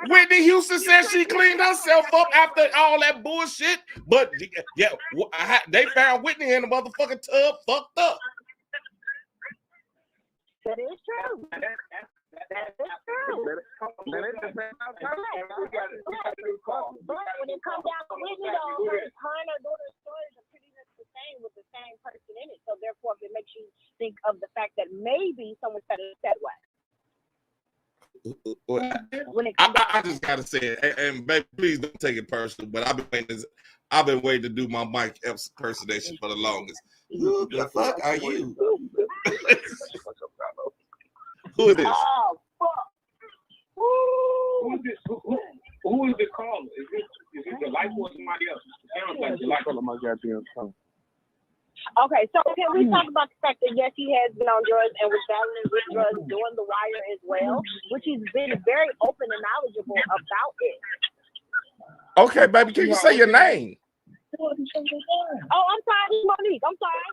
Whitney Houston said she cleaned herself up after all that bullshit, but yeah, they found Whitney in the motherfucking tub fucked up. That is true. That is true. But when it comes down to Whitney, though, her and her daughter's stories are pretty much the same with the same person in it. So therefore, it makes you think of the fact that maybe someone said it that way. I just gotta say it, and baby, please don't take it personal. But I've been waiting to do my Mike Epps impersonation for the longest. Who the fuck are you? Who is this? Oh, fuck. Who is this? Who is the caller? Is it the life or somebody else? It sounds like the life. My goddamn phone. Okay, so can we talk about the fact that yes, he has been on drugs and was battling with drugs during the wire as well, which he's been very open and knowledgeable about it. Okay, baby, can you say your name? Oh, I'm sorry, Monique. I'm sorry.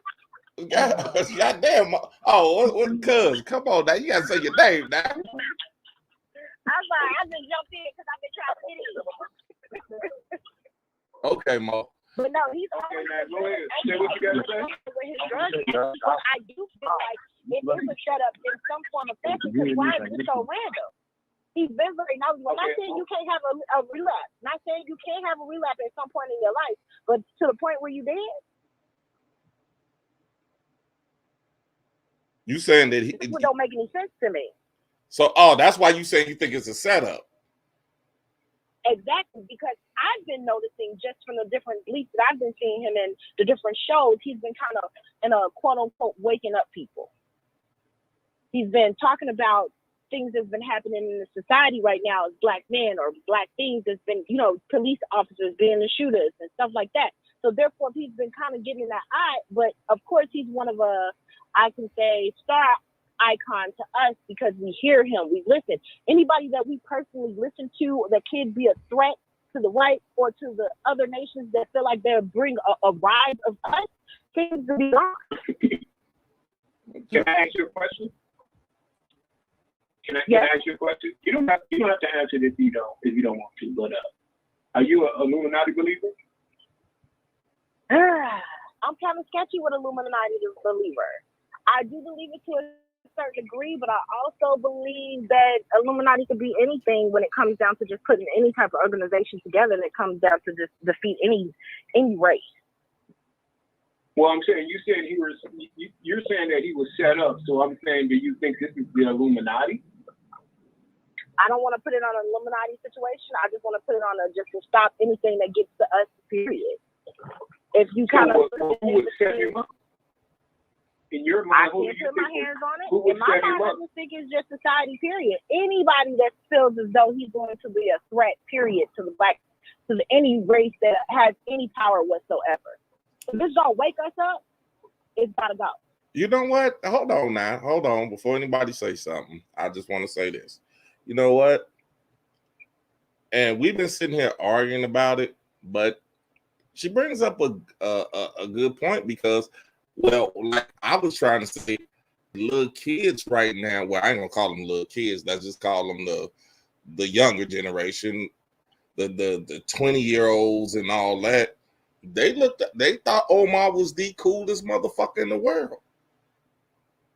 God damn. Oh, what cuz? Come on now. You gotta say your name now. I'm sorry. I just jumped in because I've been trying to get in. Okay, Mo. But no, he's Okay, now go ahead. Say what you gotta say. with his drugs. But I do feel like it is a setup in some form of fashion because why is it so random? He's been very knowledgeable. Not saying you can't have a relapse. Not saying you can't have a relapse at some point in your life, but to the point where you did. You saying that This don't make any sense to me. So that's why you saying you think it's a setup. Exactly, because I've been noticing just from the different leaks that I've been seeing him in the different shows, he's been kind of in a quote unquote waking up people. He's been talking about things that's been happening in the society right now as black men or black things that's been, police officers being the shooters and stuff like that. So therefore he's been kind of getting that eye, but of course he's one of I can say star icon to us because we hear him, we listen. Anybody that we personally listen to that could be a threat to the white or to the other nations that feel like they'll bring a rise of us seems to be wrong. Can I ask you a question? Can I ask you a question? You don't have to answer it if you don't want to. But are you an Illuminati believer? I'm kind of sketchy with Illuminati believer. I do believe it to a certain degree, but I also believe that Illuminati could be anything when it comes down to just putting any type of organization together that comes down to just defeat any race. Well, I'm saying you're saying that he was set up. So I'm saying, do you think this is the Illuminati? I don't want to put it on an Illuminati situation. I just want to put it on just to stop anything that gets to us, period. If you kind of who would set him up? In your mind, I can't put my hands on it. In my mind, I just think it's just society, period. Anybody that feels as though he's going to be a threat, period, to any race that has any power whatsoever. If this don't wake us up, it's gotta go. You know what? Hold on. Before anybody say something, I just want to say this. You know what? And we've been sitting here arguing about it, but she brings up a good point because, well, like I was trying to say, little kids right now. Well, I ain't gonna call them little kids. Let's just call them the younger generation, the 20-year-olds and all that. They thought Omar was the coolest motherfucker in the world.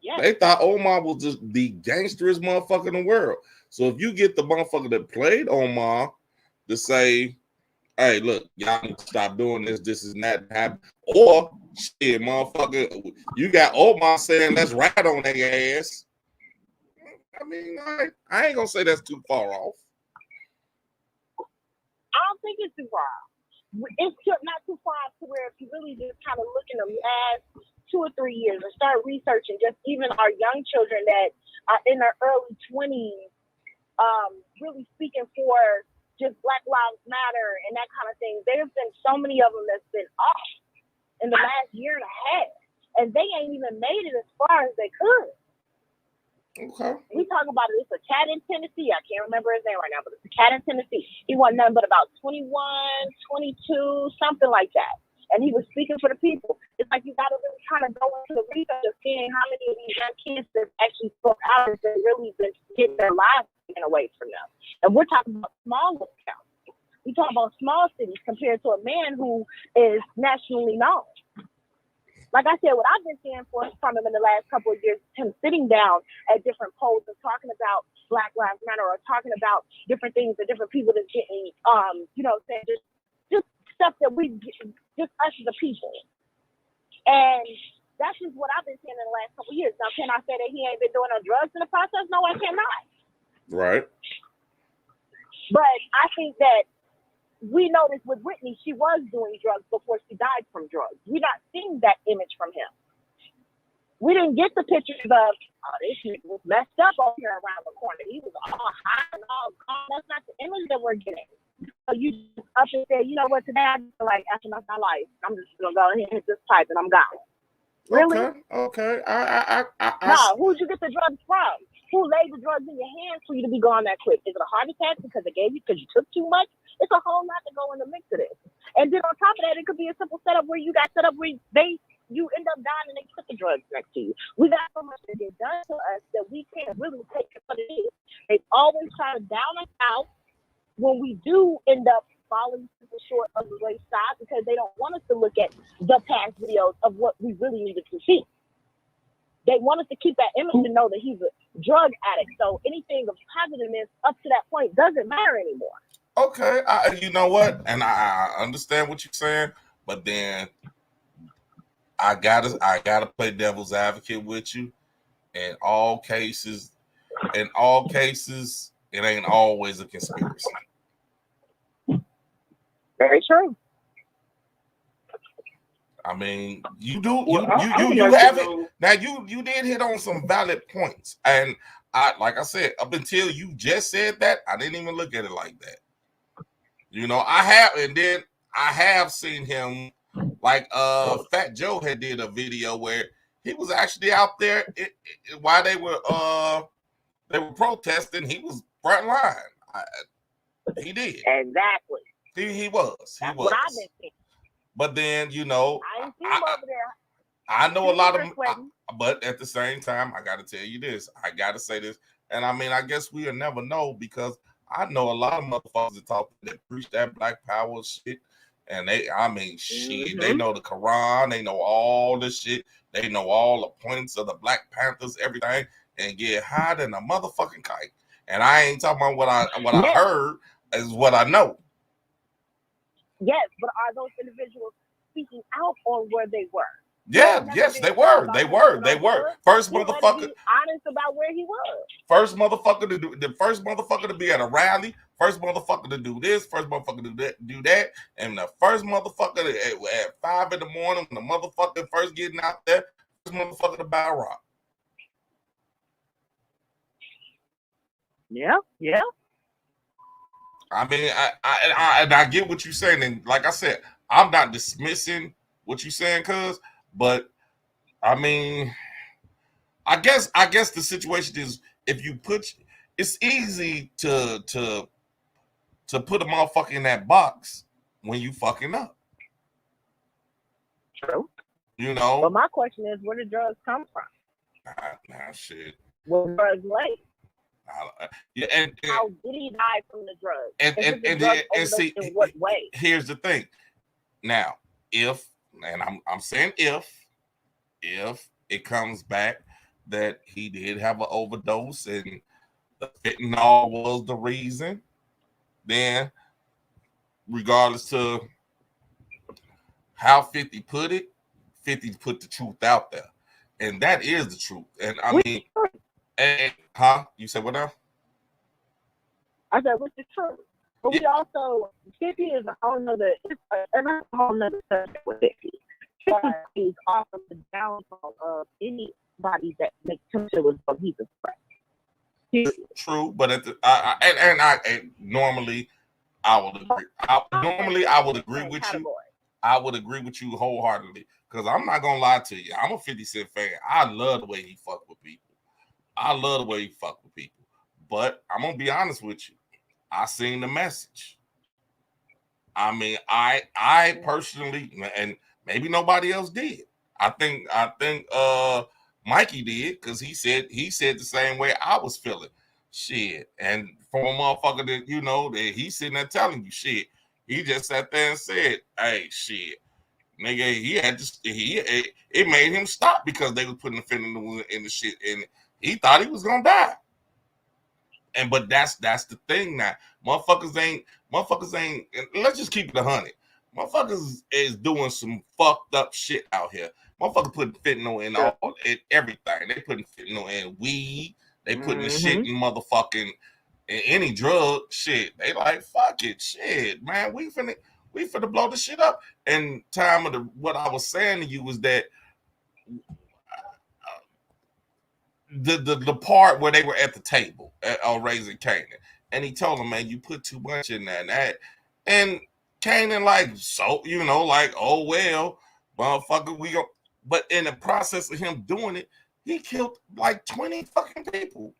Yeah. They thought Omar was just the gangsterest motherfucker in the world. So if you get the motherfucker that played Omar to say, hey, look, y'all need to stop doing this is not happening. Or, shit, motherfucker, you got Omar saying, let's ride on their ass. I mean, I ain't going to say that's too far off. I don't think it's too far off. It's not too far off to where if you really just kind of look in the last 2 or 3 years and start researching just even our young children that are in their early 20s, really speaking for just Black Lives Matter and that kind of thing. There's been so many of them that's been off in the last year and a half, and they ain't even made it as far as they could. Okay. We talk about it. It's a cat in Tennessee. I can't remember his name right now, but it's a cat in Tennessee. He wasn't nothing but about 21, 22, something like that. And he was speaking for the people. It's like you got to really kind of go into the research of seeing how many of these young kids that actually spoke out and really been getting their lives taken away from them. And we're talking about small accounts. We talk about small cities compared to a man who is nationally known. Like I said, what I've been seeing from him in the last couple of years, him sitting down at different polls and talking about Black Lives Matter or talking about different things that different people that's getting, saying just stuff that just us as a people. And that's just what I've been seeing in the last couple of years. Now, can I say that he ain't been doing no drugs in the process? No, I cannot. Right. But I think that we noticed with Whitney, she was doing drugs before she died from drugs. We're not seeing that image from him. We didn't get the pictures of, this shit was messed up over here around the corner. He was all high and all gone. That's not the image that we're getting. So you just up and say, you know what, today I feel like after my life, I'm just going to go ahead and hit this pipe and I'm gone. Really? Okay. No, who'd you get the drugs from? Who laid the drugs in your hands for you to be gone that quick? Is it a heart attack because they gave you because you took too much? It's a whole lot to go in the mix of this. And then on top of that, it could be a simple setup where you got set up where you end up dying and they put the drugs next to you. We got so much that get done to us that we can't really take it what it is. They always try to down us out when we do end up falling super short of the wayside because they don't want us to look at the past videos of what we really needed to see. They want us to keep that image and know that he's a drug addict. So anything of positiveness up to that point doesn't matter anymore. Okay, you know what? And I understand what you're saying, but then I gotta play devil's advocate with you. In all cases, it ain't always a conspiracy. Very true. I mean, you do Well, you have it. Now you did hit on some valid points. And like I said, up until you just said that, I didn't even look at it like that. You know, I have seen him like Fat Joe had did a video where he was actually out there while they were protesting, he was front line. He did. Exactly. He was. That's what I've been seeing. But then, you know, I ain't seen him over there. I know a lot of them, but at the same time, I got to tell you this. I got to say this. And I mean, I guess we'll never know because I know a lot of motherfuckers that preach that Black Power shit. And they know the Quran. They know all this shit. They know all the points of the Black Panthers, everything, and get higher than a motherfucking kite. And I ain't talking about what I heard is what I know. Yes, but are those individuals speaking out on where they were? Yes, they were. They were. First motherfucker. Be honest about where he was. First motherfucker to do the first motherfucker to be at a rally. First motherfucker to do this. First motherfucker to do that. And the first motherfucker at 5 in the morning when the motherfucker first getting out there. First motherfucker to buy a rock. Yeah. I mean, I get what you're saying, and like I said, I'm not dismissing what you're saying, but I mean, I guess the situation is if you it's easy to put a motherfucker in that box when you fucking up. True. You know. But my question is, where did drugs come from? Nah, shit. Were drugs late? And how did he die from the drugs? And see, in what way? Here's the thing. Now, I'm saying if it comes back that he did have an overdose and the fentanyl was the reason, then regardless to how 50 put it, 50 put the truth out there, and that is the truth. And I mean. You said what now? I said, which is true. But we also, 50 is a whole nother subject with 50. He's off of the downfall of anybody that makes him feel as though he's a threat. True, but at the and normally I would agree. I would agree with you. I would agree with you wholeheartedly because I'm not gonna lie to you. I'm a 50 Cent fan. I love the way he fuck with people. But I'm gonna be honest with you. I seen the message. I mean, I personally, and maybe nobody else did. I think Mikey did because he said the same way I was feeling. Shit, and from a motherfucker that he's sitting there telling you shit. He just sat there and said, "Hey, shit, nigga." It made him stop because they was putting the fentanyl in the shit, and he thought he was gonna die. But that's the thing now. Motherfuckers ain't. Let's just keep it 100. Motherfuckers is doing some fucked up shit out here. Motherfuckers putting fentanyl in everything. They putting fentanyl in weed. They putting the shit in motherfucking in any drug shit. They like fuck it, shit, man. We finna blow the shit up. And what I was saying to you was that the part where they were at the table on Raising Kanan, and he told him, man, you put too much in that, and Kanan like, so like, oh well, motherfucker, we go. But in the process of him doing it, he killed like 20 fucking people.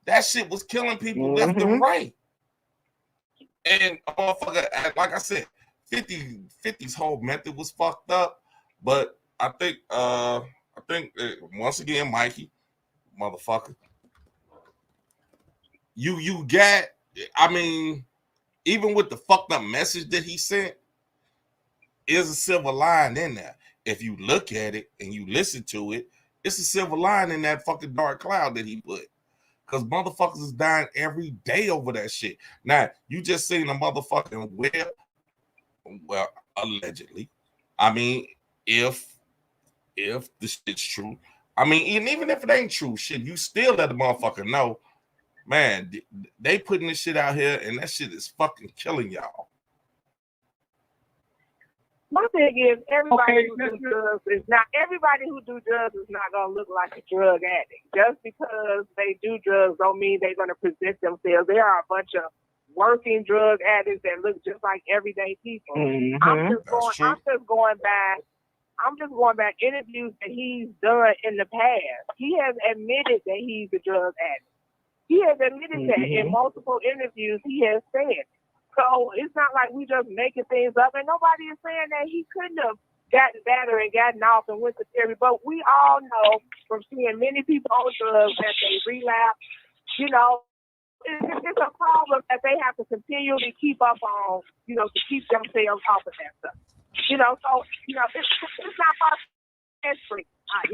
That shit was killing people left and right. And motherfucker, like I said, 50's whole method was fucked up. But I think once again, Mikey, motherfucker, you got. I mean, even with the fucked up message that he sent, is a silver line in there. If you look at it and you listen to it, it's a silver line in that fucking dark cloud that he put. Because motherfuckers is dying every day over that shit. Now, you just seen a motherfucking well, allegedly. I mean, if the shit's true, I mean, and even if it ain't true, shit, you still let the motherfucker know, man, they putting this shit out here and that shit is fucking killing y'all. My thing is, everybody who do drugs is not gonna look like a drug addict. Just because they do drugs don't mean they're gonna present themselves. There are a bunch of working drug addicts that look just like everyday people. I'm just going back interviews that he's done in the past. He has admitted that he's a drug addict. He has admitted that in multiple interviews. He has said. So it's not like we just making things up, and nobody is saying that he couldn't have gotten better and gotten off and went to therapy. But we all know from seeing many people on drugs that they relapse. It's a problem that they have to continually keep up on, to keep themselves off of that stuff. It's not history. I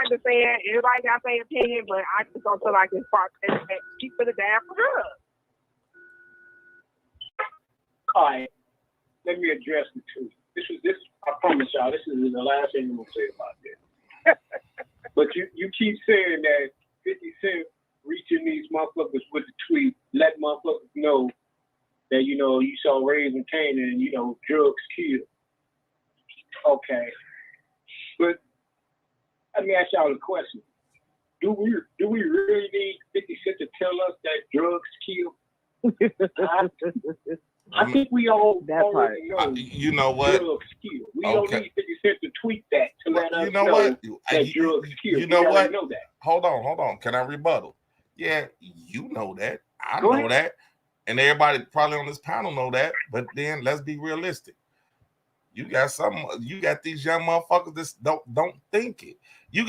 understand everybody got their opinion, but I just don't feel like it's part of that keep for the damn drugs. All right, let me address the two. This. I promise y'all, this is the last thing I'm gonna say about this. But you keep saying that 50 Cent reaching these motherfuckers with the tweet, let motherfuckers know that you saw Raising Kanan and drugs kill. Okay, but let me ask y'all a question: Do we really need 50 Cent to tell us that drugs kill? I think we all already know. You know what? Drugs kill. We don't need 50 Cent to tweet that to let us know what? That drugs kill. You know what? Know that. Hold on. Can I rebuttal? Yeah, you know that. I know that. And everybody probably on this panel know that. But then let's be realistic. You got these young motherfuckers that don't think it. You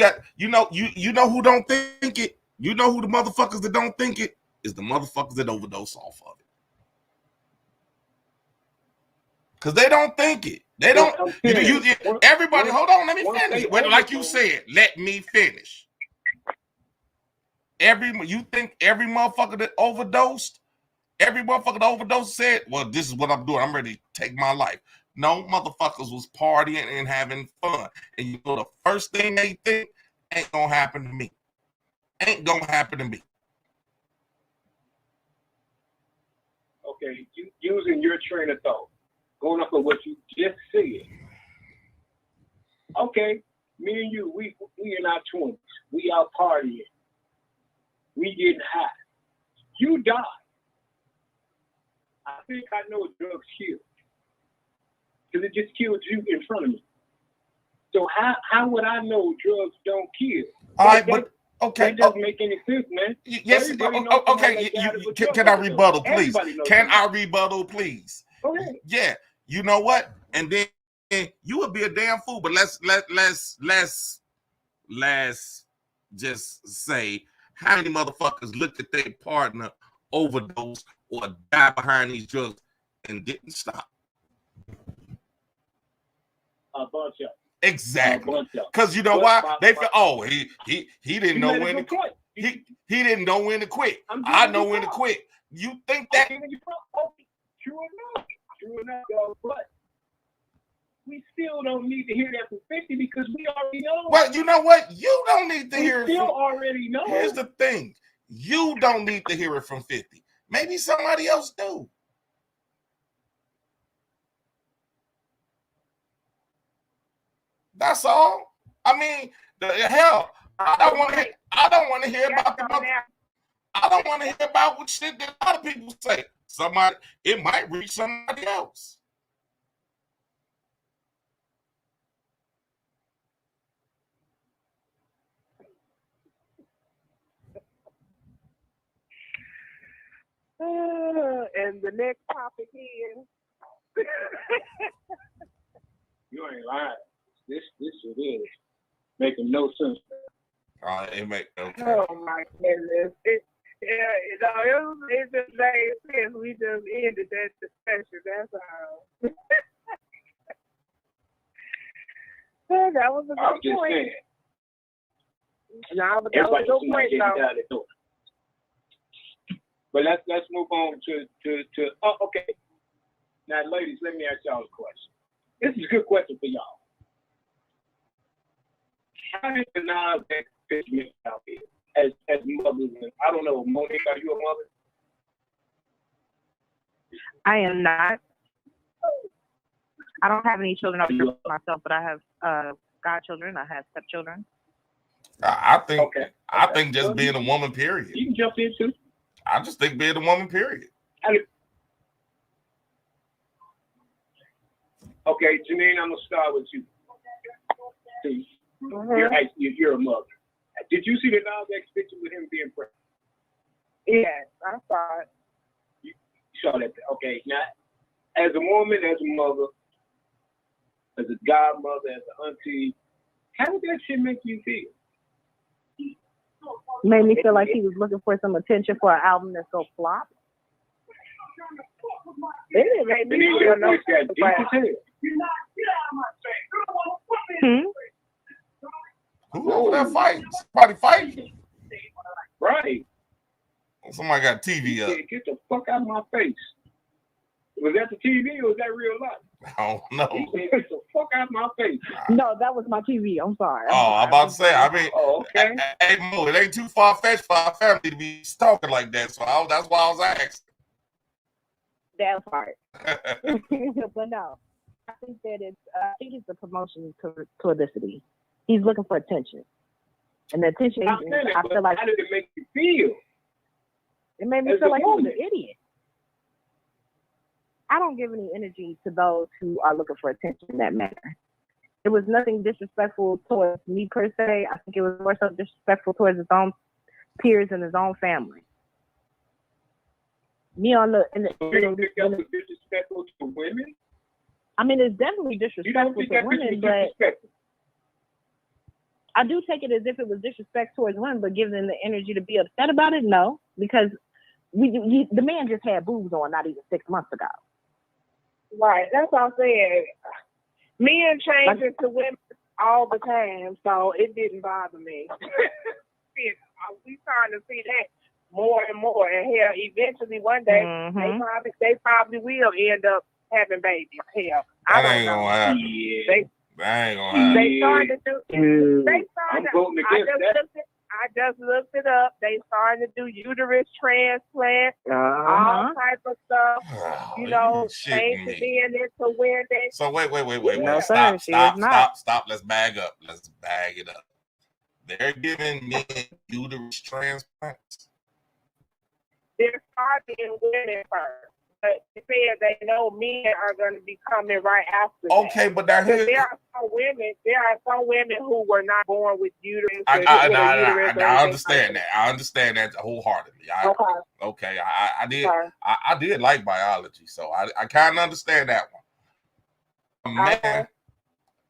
know who don't think it? You know who the motherfuckers that don't think it is the motherfuckers that overdose off of it. Because they don't think it. They don't. Everybody, hold on. Let me finish. Like you said, let me finish. You think every motherfucker that overdosed said, well, this is what I'm doing. I'm ready to take my life. No, motherfuckers was partying and having fun. And the first thing they think ain't going to happen to me. Ain't going to happen to me. Okay, using your train of thought. Going off of what you just said, Okay, me and you, we in our 20s. We out partying. We getting high. You die. I think I know drugs kill. Because it just killed you in front of me. So how would I know drugs don't kill? All right, but okay. That doesn't make any sense, man. Yes. Okay. Can I rebuttal, please? Can I rebuttal, please? Okay. Yeah. You know what? And then you would be a damn fool. But let's just say how many motherfuckers looked at their partner overdose or die behind these drugs and didn't stop. A bunch of. Exactly. Because you know why? They feel, oh, he didn't know when to quit. He didn't know when to quit. I know when to quit. You think that? True enough, y'all, but we still don't need to hear that from 50 because we already know. Well, you know what? You don't need to hear it. We still already know. Here's the thing. You don't need to hear it from 50. Maybe somebody else do. That's all. I mean, the hell, I don't want to hear about I don't want to hear about what shit that a lot of people say. Somebody, it might reach somebody else. And the next topic is You ain't lying. This it is making no sense. It make okay. Oh my goodness! It just made sense. We just ended that discussion. That's all. That was a I'm good just point. saying. No, but that was a good point, though. But let's move on to okay. Now, ladies, let me ask y'all a question. This is a good question for y'all. How did the Nasdaq pitch out here as mothers? I don't know, Monique, are you a mother? I am not. I don't have any children up here myself, but I have godchildren. I have stepchildren. I think. Okay. I think just being a woman, period. You can jump in too. I just think being a woman, period. Okay, Janine, I'm gonna start with you. You're a mother. Did you see the Nasdaq picture with him being pregnant? Yes, I saw it. You saw that? Okay. Now, as a woman, as a mother, as a godmother, as an auntie, how did that shit make you feel? Made me feel like he was looking for some attention for an album that's so flop. It didn't make me feel no Who over there fighting? Somebody fighting? Right. Somebody got TV up. Get the fuck out of my face. Was that the TV or was that real life? I don't know. Get the fuck out of my face. No, that was my TV. I'm sorry. I'm about to say, I mean, okay. Hey, Mo, it ain't too far-fetched for our family to be talking like that, so that's why I was asking. That part. But no, I think it's the promotion to publicity. He's looking for attention. And the attention, I feel like. How did it make you feel? It made me feel like I'm an idiot. I don't give any energy to those who are looking for attention in that manner. It was nothing disrespectful towards me per se. I think it was more so disrespectful towards his own peers and his own family. Me on the disrespectful to women? I mean, it's definitely disrespectful to women, but I do take it as if it was disrespect towards women, but giving them the energy to be upset about it, no, because the man just had boobs on not even 6 months ago. Right, that's what I'm saying. Men change into women all the time, so it didn't bother me. We starting to see that more and more, and hell, eventually one day they probably will end up having babies. Hell, I don't know. Happen. Yeah. That ain't gonna happen. They started to do. I'm voting against that. I just looked it up. They starting to do uterus transplant, all type of stuff. Oh, You know, you shitting changing me. into women. So wait. No, sir, Stop. she is not. Let's bag up. Let's bag it up. They're giving men uterus transplants. They're starting women first. But they said they know men are going to be coming right after that. Okay, but now here There are some women who were not born with uterus. I I understand that. I understand that wholeheartedly. Okay. I did. Okay. I did like biology, so I kind of understand that one.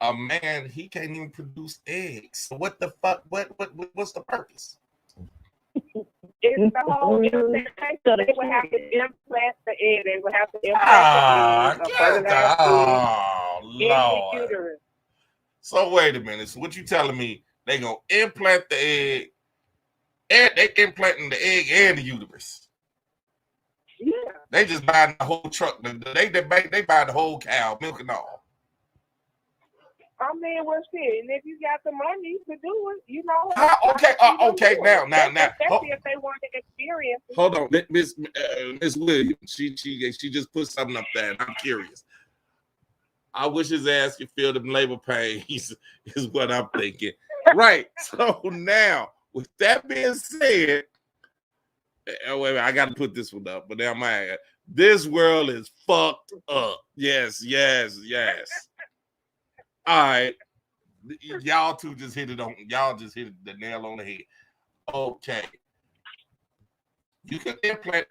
A man, he can't even produce eggs. So what the fuck? What's the purpose? It's the whole implant. So they would have to implant the egg. They would have to implant the egg. Oh, in Lord. the uterus. So wait a minute. So what you telling me? They gonna implant the egg, and they implanting the egg and the uterus. Yeah. They just buying the whole truck. They buy the whole cow, milk and all. I mean, well, shit. And if you got the money to do it, you know. Okay. Now. Especially if they want to experience it. Hold on, Miss Williams. She just put something up there, and I'm curious. I wish his ass could feel them labor pains. Is what I'm thinking. Right. So now, with that being said, wait, I got to put this one up. But now this world is fucked up. Yes. All right, y'all just hit the nail on the head. Okay, you can implant.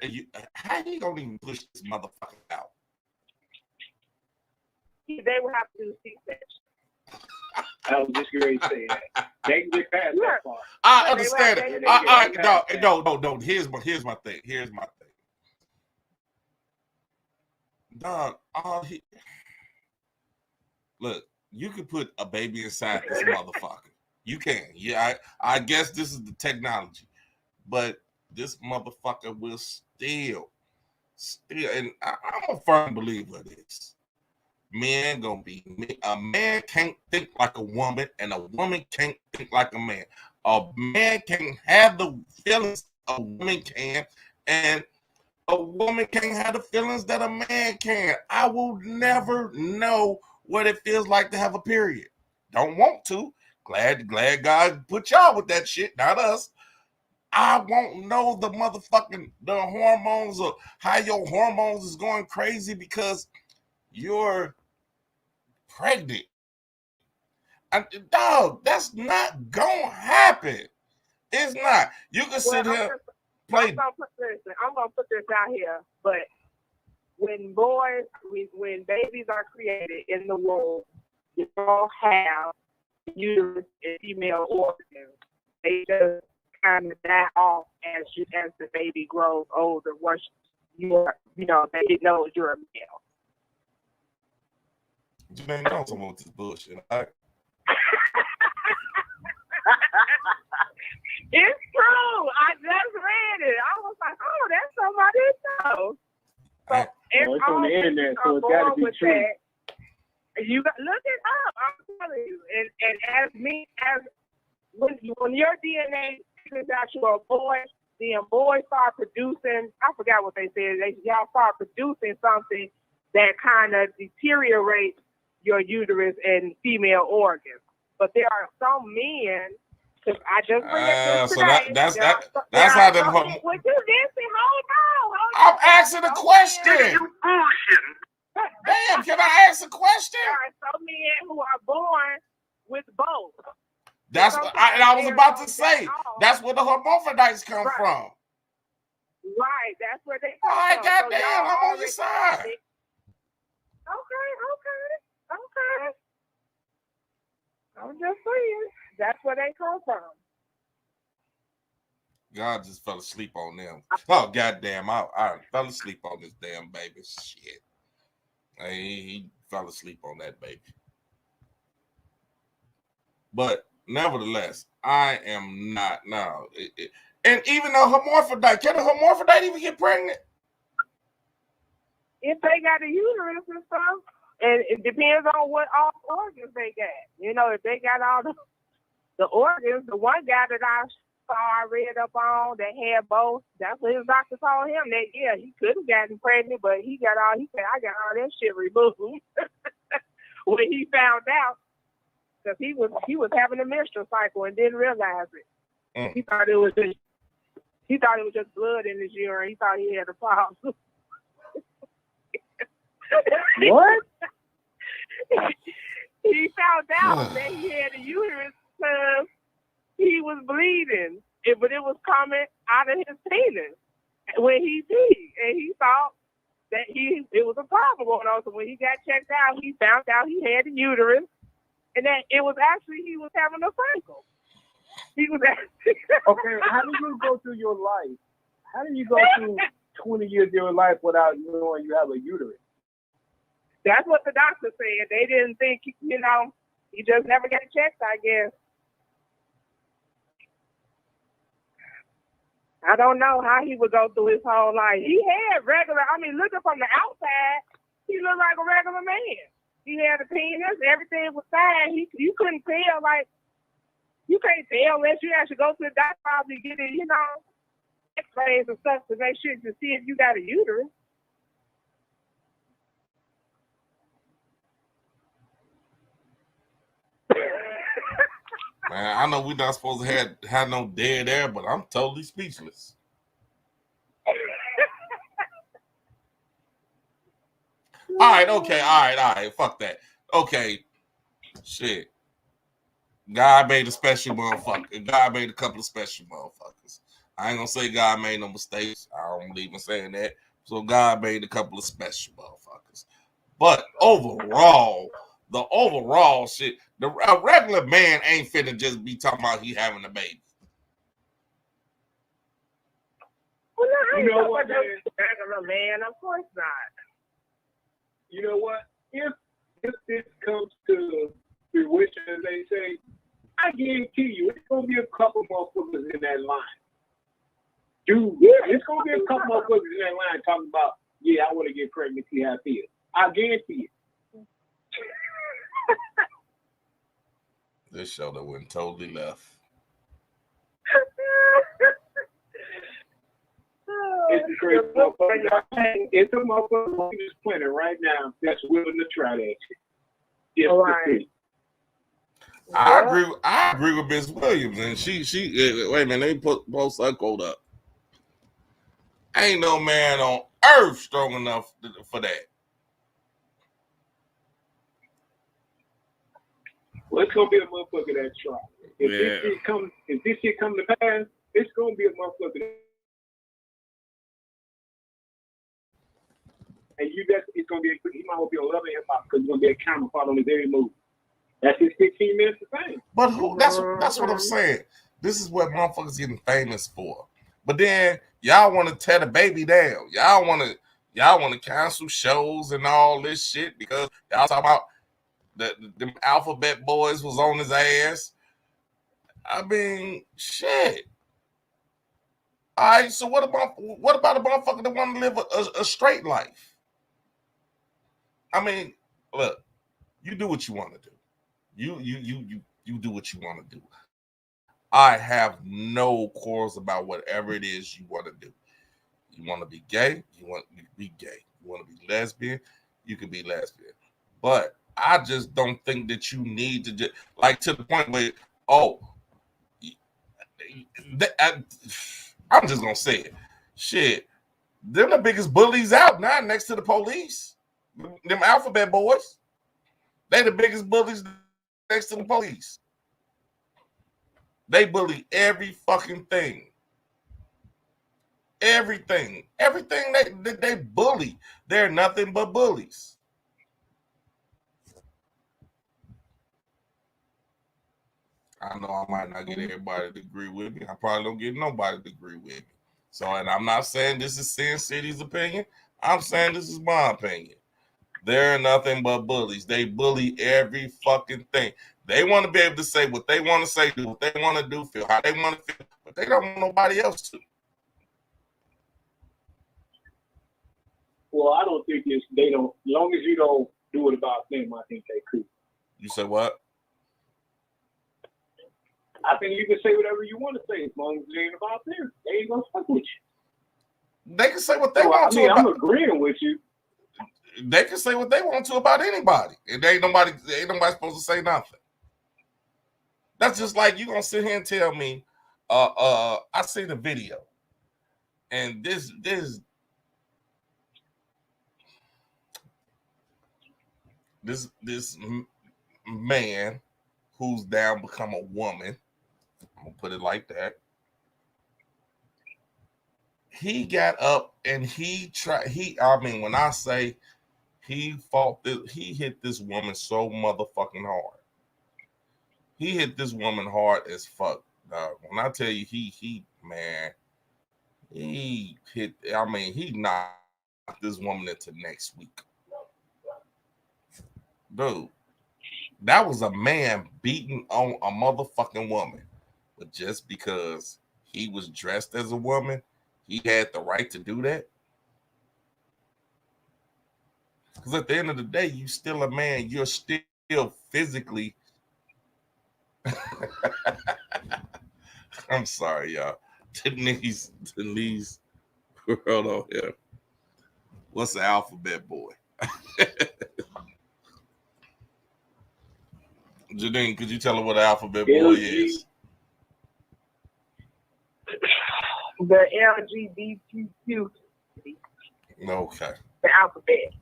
How you gonna even push this motherfucker out? They would have to do C-section. I was just ready to say that. They can get past that part. I understand it. No. Here's my thing. Dog, look. You can put a baby inside this motherfucker. You can. Yeah, I guess this is the technology. But this motherfucker will still, and I'm a firm believer of this. A man can't think like a woman, and a woman can't think like a man. A man can't have the feelings a woman can, and a woman can't have the feelings that a man can. I will never know what it feels like to have a period. Don't want to. Glad God put y'all with that shit, not us. I won't know the hormones or how your hormones is going crazy because you're pregnant. Dog, that's not gonna happen. It's not. You can sit here play. I'm gonna put this out here, but when babies are created in the womb, you don't have uterus and female organs. They just kind of die off as the baby grows older. Once they know you're a male. You ain't know someone with this bullshit. Right? It's true. I just read it. I was like, oh, that's somebody know. So it's on the internet, so it's got to be true. You got look it up. I'm telling you. And when your DNA figures out you're a boy, then boys start producing. I forgot what they said. Y'all start producing something that kind of deteriorates your uterus and female organs. But there are some men. Cause I just read this today. That's how them. Would you listen? Hold on. I'm asking a question. Damn, can I ask a question? There are some men who are born with both. That's what I was about to say. That's where the hermaphrodites come from. Right, that's where they come from. All right, goddamn, so I'm on your side. Okay. I'm just saying. That's where they come from. God just fell asleep on them. Oh, goddamn. I fell asleep on this damn baby. Shit. He fell asleep on that baby. But nevertheless, I am not now. And even a hermaphrodite, can a hermaphrodite even get pregnant? If they got a uterus and stuff, and it depends on what all organs they got. You know, if they got all the organs, the one guy that I I read up on that had both. That's what his doctor told him that he could have gotten pregnant, but he said I got all that shit removed when he found out because he was having a menstrual cycle and didn't realize it. He thought it was just blood in his urine. He thought he had a problem. What? He found out that he had a uterus because he was bleeding, but it was coming out of his penis when he peed, and he thought that it was a problem going on. So when he got checked out, he found out he had a uterus, and that it was actually he was having a cycle. He was actually Okay, how do you go through your life? How do you go through 20 years of your life without knowing you have a uterus? That's what the doctor said. They didn't think, he just never got checked, I guess. I don't know how he would go through his whole life. He had looking from the outside, he looked like a regular man. He had a penis, everything was fine. You couldn't tell, you can't tell unless you actually go to the doctor, probably get it, x-rays and stuff to make sure to see if you got a uterus. Man, I know we're not supposed to have no dead air, but I'm totally speechless. All right, fuck that. Okay, shit. God made a special motherfucker. God made a couple of special motherfuckers. I ain't gonna say God made no mistakes. I don't believe in saying that. So God made a couple of special motherfuckers. But overall, the overall shit, a regular man ain't finna just be talking about he having a baby. Well, no, You know what, man? Regular man, of course not. You know what? If this comes to fruition, as they say, I guarantee you, it's gonna be a couple motherfuckers in that line. Dude, it's gonna be a couple motherfuckers in that line talking about, I want to get pregnant, see how I feel. I guarantee it. This show that went totally left. It's a crazy motherfucker. It's a motherfucker on this planet right now that's willing to try that shit. Yes, right. I agree with Miss Williams, and she wait a minute, let me post her quote up. Ain't no man on earth strong enough for that. Well, it's gonna be a motherfucker that try. If this shit come to pass, it's gonna be a motherfucker that, and it's gonna be he might well be a love in hip hop because it's gonna be a camera following his every move. That's his 15 minutes of fame. But that's what I'm saying. This is what motherfuckers getting famous for. But then y'all want to tear the baby down. Y'all want to cancel shows and all this shit because y'all talking about the alphabet boys was on his ass. I mean, shit. All right, so what about a motherfucker that want to live a straight life? I mean, look, you do what you want to do. You do what you want to do. I have no quarrels about whatever it is you want to do. You want to be gay, you can be gay. You want to be lesbian, you can be lesbian. But I just don't think that you need to just to the point where I'm just gonna say it. Shit, they're the biggest bullies out now next to the police. Them alphabet boys. They the biggest bullies next to the police. They bully every fucking thing. Everything they bully. They're nothing but bullies. I know I might not get everybody to agree with me. I probably don't get nobody to agree with me. So, and I'm not saying this is Sin City's opinion. I'm saying this is my opinion. They're nothing but bullies. They bully every fucking thing. They want to be able to say what they want to say, do what they want to do, feel how they want to feel, but they don't want nobody else to. Well, I don't think they don't. As long as you don't do it about them, I think they could. You say what? I think you can say whatever you want to say as long as it ain't about them. They ain't gonna fuck with you. They can say what they So, want I mean, to I'm about. agreeing with you. They can say what they want to about anybody. And ain't nobody supposed to say nothing. That's just like you gonna sit here and tell me, I seen the video, and this man who's down become a woman. I'm gonna put it like that. He got up and I mean, when I say he hit this woman so motherfucking hard. He hit this woman hard as fuck. When I tell you he knocked this woman into next week. Dude, that was a man beating on a motherfucking woman. But just because he was dressed as a woman, he had the right to do that. Because at the end of the day, you still a man. You're still physically. I'm sorry, y'all. Denise world on here. What's the alphabet boy? Janine, could you tell her what the alphabet boy is? The LGBTQ. Okay. The alphabet.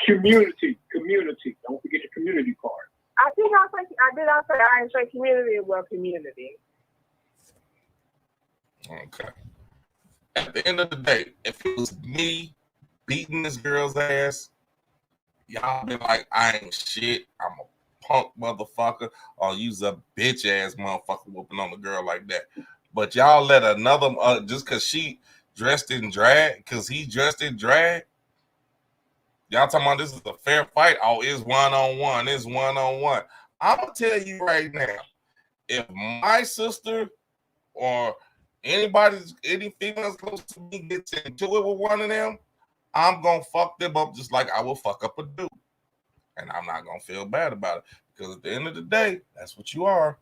Community. Don't forget the community part. I didn't say community. Well, community. Okay. At the end of the day, if it was me beating this girl's ass, y'all be like, I ain't shit. I'm a punk motherfucker. Or use a bitch ass motherfucker whooping on the girl like that. But y'all let another, just because she dressed in drag, because he dressed in drag, y'all talking about this is a fair fight. Oh, it's one-on-one. It's one-on-one. I'm going to tell you right now, if my sister or any females close to me gets into it with one of them, I'm going to fuck them up just like I will fuck up a dude. And I'm not going to feel bad about it. Because at the end of the day, that's what you are.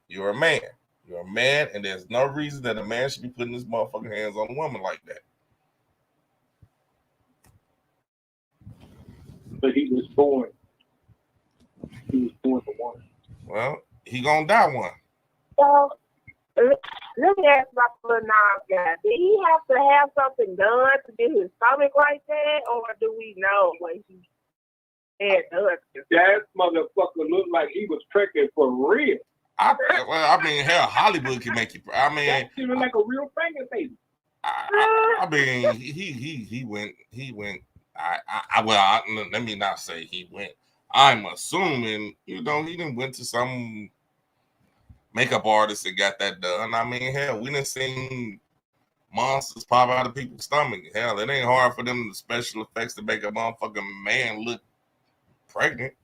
You're a man. You're a man, and there's no reason that a man should be putting his motherfucking hands on a woman like that. But he was born. He was born for one. Well, he gonna die one. So, let me ask about the little Nas guy. Did he have to have something done to get his stomach like that, or do we know what he had done? That motherfucker looked like he was pregnant for real. I mean, hell, Hollywood can make you. I mean, that seemed like a real pregnant baby. I mean, he went. Let me not say he went. I'm assuming, he didn't went to some makeup artist and got that done. I mean, hell, we done seen monsters pop out of people's stomach. Hell, it ain't hard for them, the special effects, to make a motherfucking man look pregnant.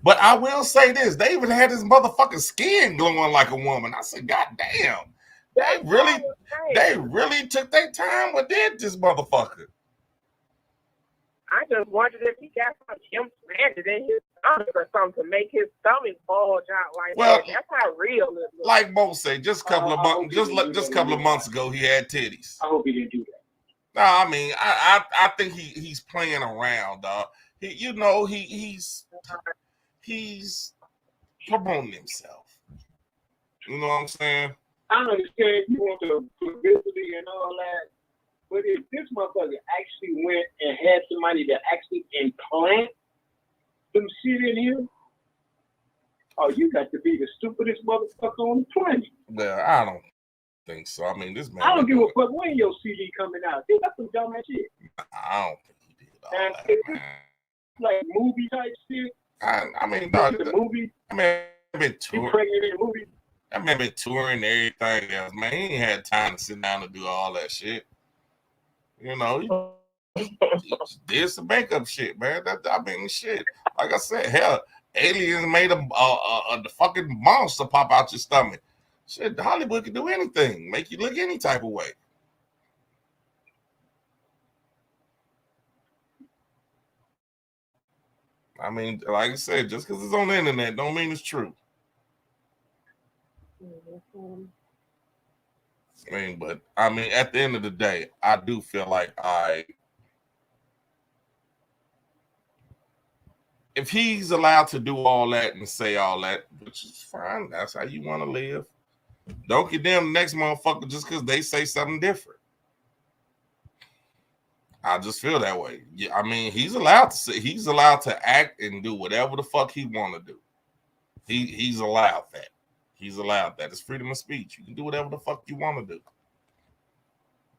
But I will say this, they even had his motherfucking skin glowing like a woman. I said, God damn. They really took their time with this motherfucker. I just wondered if he got some implanted in his stomach or something to make his stomach bulge out like that. That's how real it looks. Like Mo said, just a couple of months ago, he had titties. I hope he didn't do that. No, I mean, I think he's playing around, dog. He's promoting himself. You know what I'm saying? I understand you want the publicity and all that, but if this motherfucker actually went and had somebody to actually implant some shit in him, oh, you got to be the stupidest motherfucker on the planet. Well, I don't think so. I mean, this man. I don't give a fuck when your CD coming out. He got some dumb ass shit. I don't think he did all that, man. Like movie type shit. I mean, the movie. I mean, I've been touring. Pregnant in a movie. I mean, been touring and everything else, man. He ain't had time to sit down and do all that shit. He just did some makeup shit, man. I mean, shit. Like I said, hell, aliens made the fucking monster pop out your stomach. Shit, Hollywood can do anything, make you look any type of way. I mean, like I said, just because it's on the internet don't mean it's true. I mean, but I mean, at the end of the day, I do feel like if he's allowed to do all that and say all that, which is fine, that's how you want to live. Don't condemn the next motherfucker just because they say something different. I just feel that way. Yeah, I mean, he's allowed to say, he's allowed to act and do whatever the fuck he want to do. He's allowed that. He's allowed that. It's freedom of speech. You can do whatever the fuck you want to do.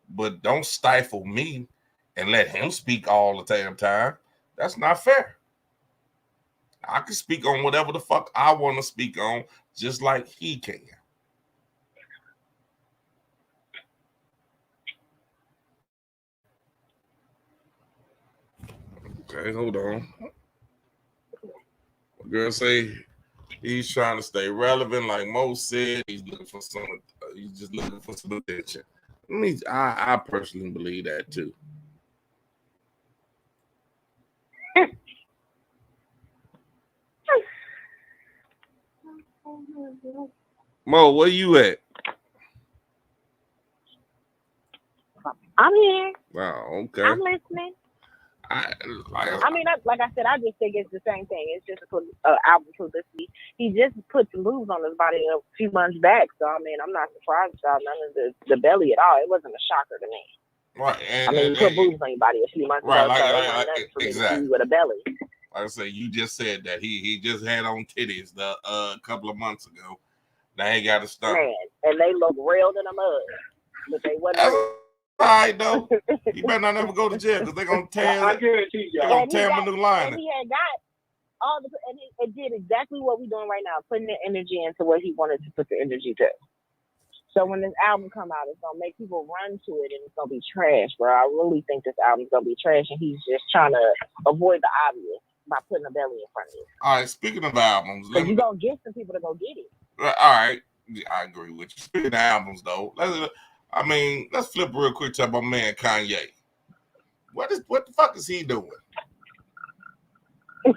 But don't stifle me and let him speak all the damn time. That's not fair. I can speak on whatever the fuck I want to speak on, just like he can. Okay, hold on. My girl say he's trying to stay relevant, like Mo said. He's looking for some. He's just looking for some attention. I personally believe that too. Mo, where you at? I'm here. Wow, okay. I'm listening. I mean, like I said, I just think it's the same thing. It's just an album publicity. He just put some moves on his body a few months back, so I mean, I'm not surprised about none of the belly at all. It wasn't a shocker to me. Right. I mean, you put boobs on your body a few months ago, so exactly. With a belly. Like I say, you just said that he just had on titties a couple of months ago. Now he got a stomach. Man, and they look real in the mud, but they wasn't. All right, though. You better not ever go to jail because they're gonna tear. I guarantee you. They're gonna tear him a new line. And he had got all the, and it did exactly what we're doing right now, putting the energy into what he wanted to put the energy to. So when this album come out, it's gonna make people run to it, and it's gonna be trash, bro. I really think this album's gonna be trash, and he's just trying to avoid the obvious by putting a belly in front of you. All right. Speaking of albums, you're gonna get some people to go get it. All right, I agree with you. Speaking of albums, though, let's flip real quick to my man Kanye. What the fuck is he doing? I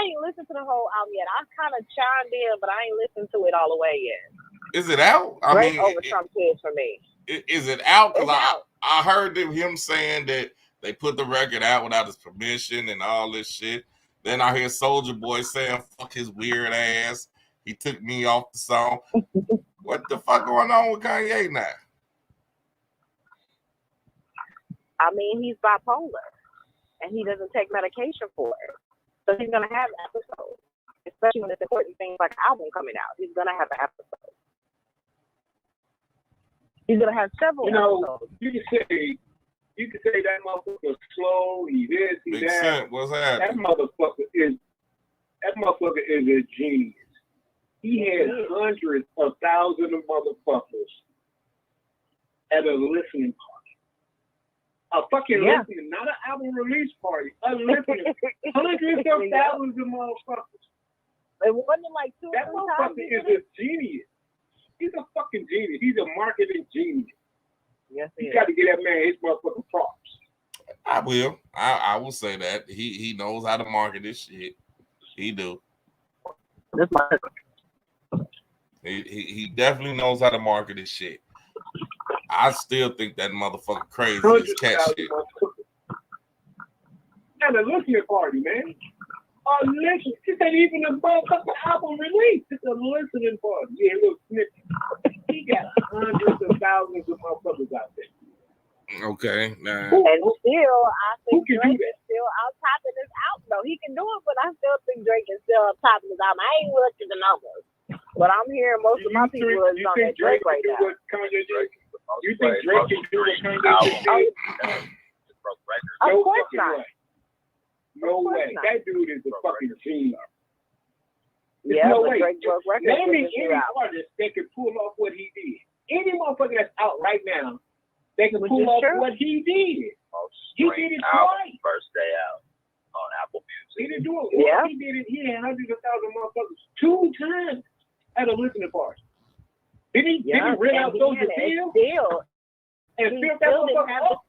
ain't listened to the whole album yet. I kind of chimed in, but I ain't listened to it all the way yet. Is it out? Drake over Trump kids for me. Is it out? Because I heard him saying that they put the record out without his permission and all this shit. Then I hear Soulja Boy saying, fuck his weird ass. He took me off the song. What the fuck going on with Kanye now? I mean, he's bipolar, and he doesn't take medication for it. So he's going to have episodes, especially when it's important things like album coming out. He's going to have an episode. He's going to have several episodes. You can say that motherfucker's slow, he this, he Big that. Cent, what's that? That motherfucker is a genius. He had hundreds of thousands of motherfuckers at a listening party. A fucking listening, not an album release party. A listening. Hundreds of thousands of motherfuckers. It wasn't like two. That motherfucker is a genius. He's a fucking genius. He's a marketing genius. Yes, you got to get that man his motherfucking props. I will. I will say that. He knows how to market this shit. He do. He definitely knows how to market his shit. I still think that motherfucker crazy as cat shit. And a listening party, man. Listen, this ain't even a motherfucking album release. It's a listening party. Yeah, look, he got hundreds of thousands of motherfuckers out there. Okay, nah. And still, I think Drake is still on top of this album. Though he can do it, but I still think Drake is still on top of this album. I ain't looking at the numbers, but I'm hearing most of my people is on that Drake right now. You think Drake can do what Kanye did? Of course not. No way. That dude is a fucking genius. Yeah, no but way. Drake broke records. Name me any artist that can pull off what he did. Any motherfucker that's out right now, they can pull off what he did. He did it twice. First day out on Apple Music. He didn't do it. Yeah. He did it. He had hundreds of thousands of motherfuckers 2 times at a listening party. Did he rent out those deals? And fill that motherfucker up?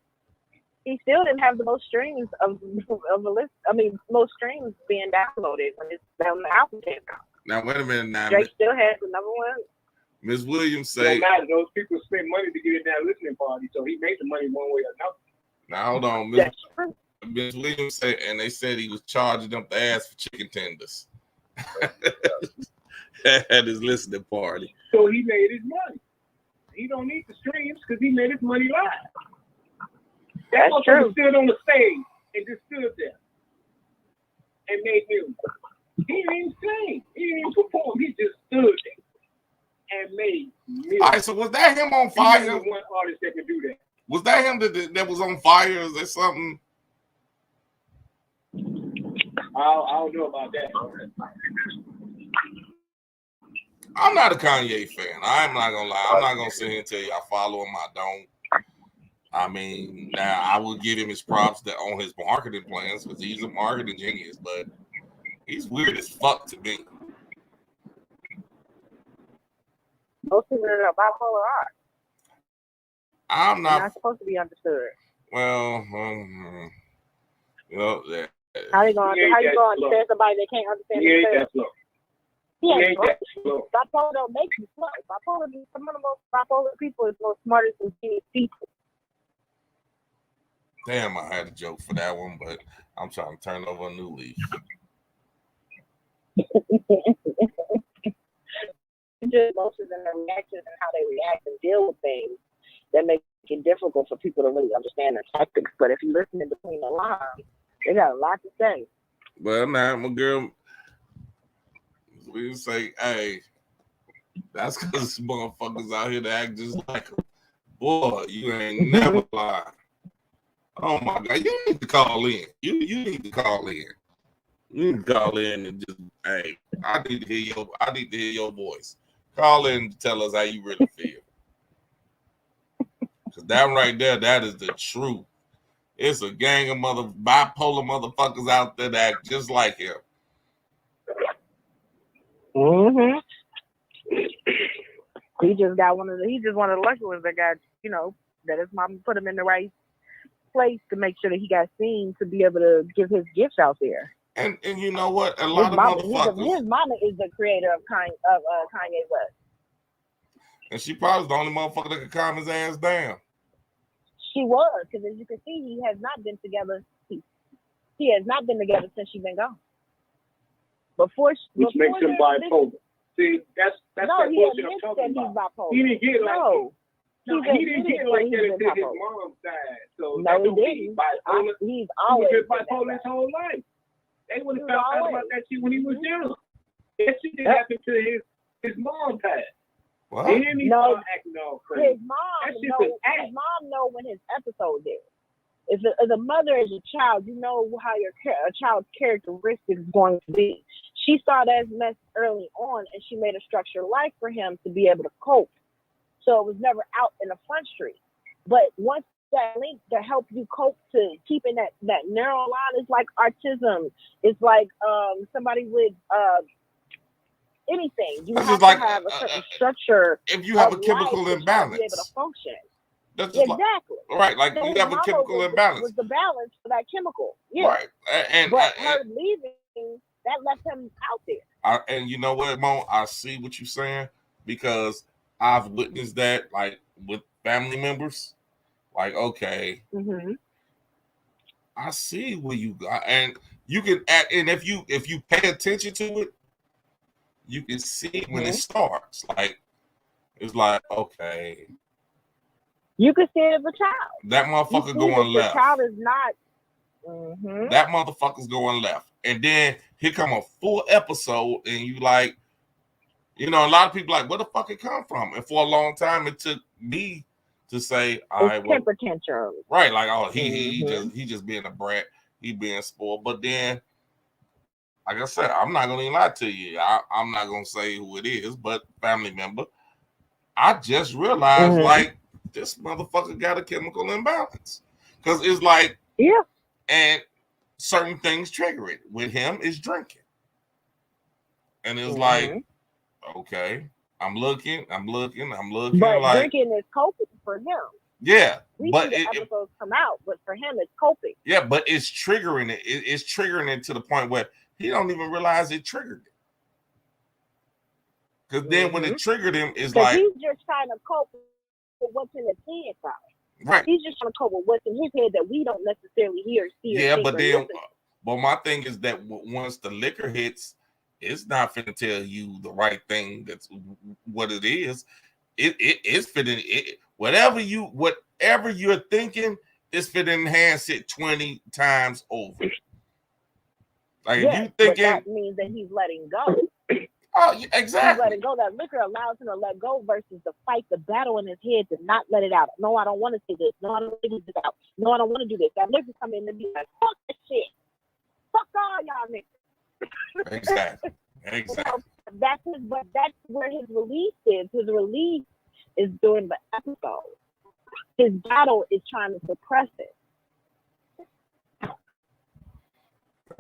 He still didn't have the most streams of a list. I mean, most streams being downloaded when it's on the album came out. Now wait a minute. Now Drake still has the number one. Ms. Williams No say. matter, those people spend money to get in that listening party, so he made the money one way or another. Now hold on, That's true. Ms. Williams said, and they said he was charging them the ass for chicken tenders at his listening party. So he made his money. He don't need the streams because he made his money live. That That's true. motherfucker stood on the stage and just stood there and made music. He didn't even sing. He didn't even perform. He just stood there and made music. All right, so was that him on He's fire? the one artist that can do that. Was that him that was on fire? Is there something? I don't know about that. I'm not a Kanye fan. I'm not gonna lie. I'm not gonna sit here and tell you I follow him. I don't. I mean, now I will give him his props that on his marketing plans because he's a marketing genius, but he's weird as fuck to me. Most people are bipolar are. I'm They're not. not supposed to be understood. Well, you know that. How you going He ain't to that understand somebody that can't understand He ain't themselves? that slow. He He ain't ain't slow. that slow. Bipolar don't make you slow. Bipolar, some of the most bipolar people is the most smartest and genius people. Damn, I had a joke for that one, but I'm trying to turn over a new leaf. Just emotions and their reactions and how they react and deal with things that make it difficult for people to really understand their tactics. But if you listen in between the lines, they got a lot to say. Well, now my girl, we say, hey, that's because motherfuckers out here that act just like him. Boy, you ain't never lied. Oh my God, you need to call in. You need to call in. You need to call in and just, hey, I need to hear your voice. Call in and tell us how you really feel. Because that right there, that is the truth. It's a gang of bipolar motherfuckers out there that act just like him. Mm-hmm. He just one of the lucky ones that got, that his mom put him in the right place to make sure that he got seen to be able to give his gifts out there. And you know what? A lot of motherfuckers. His mama is the creator of Kanye West. And she probably the only motherfucker that could calm his ass down. She was, because as you can see, he has not been together. He has not been together since she's been gone. Which makes him bipolar. See, that's no, that he bullshit I'm admits talking that he's about. bipolar. He didn't get like that. He didn't get like that until his bipolar. mom died. So No, that he don't mean didn't. bipolar. He's He always was been bipolar his that way. whole life. They would have He was found out always. about that shit when he was young. That shit didn't happen to his mom passed. What? And then he started acting all crazy. His mom That shit's an act. His mom know when his episode is. As a mother, as a child, you know how a child's characteristics is going to be. She saw that as mess early on, and she made a structured life for him to be able to cope. So it was never out in the front street. But once that link to help you cope to keeping that narrow line is like autism. It's like somebody with anything. You That's have just like, to have a certain structure. If you have a of chemical life to try to be able imbalance. to function. That's just Exactly. right, like So you his have a mama chemical was imbalance. the balance for that chemical. Yeah. Right. And But her leaving, that left him out there. And you know what, Mo? I see what you're saying because I've witnessed that, like with family members. Like, okay, I see where you got, and you can act, and if you pay attention to it, you can see when it starts. Like, it's like, okay, you can see it as a child. That motherfucker going left. The child is not. That motherfucker's going left, and then here come a full episode, and you like, a lot of people like, where the fuck it come from? And for a long time, it took me to say, all right, well, temper tantrum. Right, like, oh, he just being a brat, he being spoiled. But then, like I said, I'm not gonna even lie to you. I'm not gonna say who it is, but family member. I just realized, like, this motherfucker got a chemical imbalance because it's like, and certain things trigger it. With him, is drinking, and it's like, okay. I'm looking. But like, drinking is coping for him. Yeah, we see the episodes come out, but for him, it's coping. Yeah, but it's triggering it. It's triggering it to the point where he don't even realize it triggered it. Because then when it triggered him, it's Because like, he's just trying to cope with what's in his head, probably. right. He's just trying to cope with what's in his head that we don't necessarily hear, see, or Yeah, think, but or then, listen. but my thing is that once the liquor hits, it's not finna tell you the right thing. That's what it is. It's fitting it whatever you're thinking, it's finna enhance it 20 times over. Like if you But thinking, that means that he's letting go. oh yeah, He's exactly. letting go. That liquor allows him to let go versus the fight, the battle in his head to not let it out. No, I don't want to say this. No, I don't want to do this out. No, I don't want to do this. That liquor come in and be like, fuck this shit. Fuck all y'all niggas. Exactly. So that's where his release is. His release is during the episode. His battle is trying to suppress it.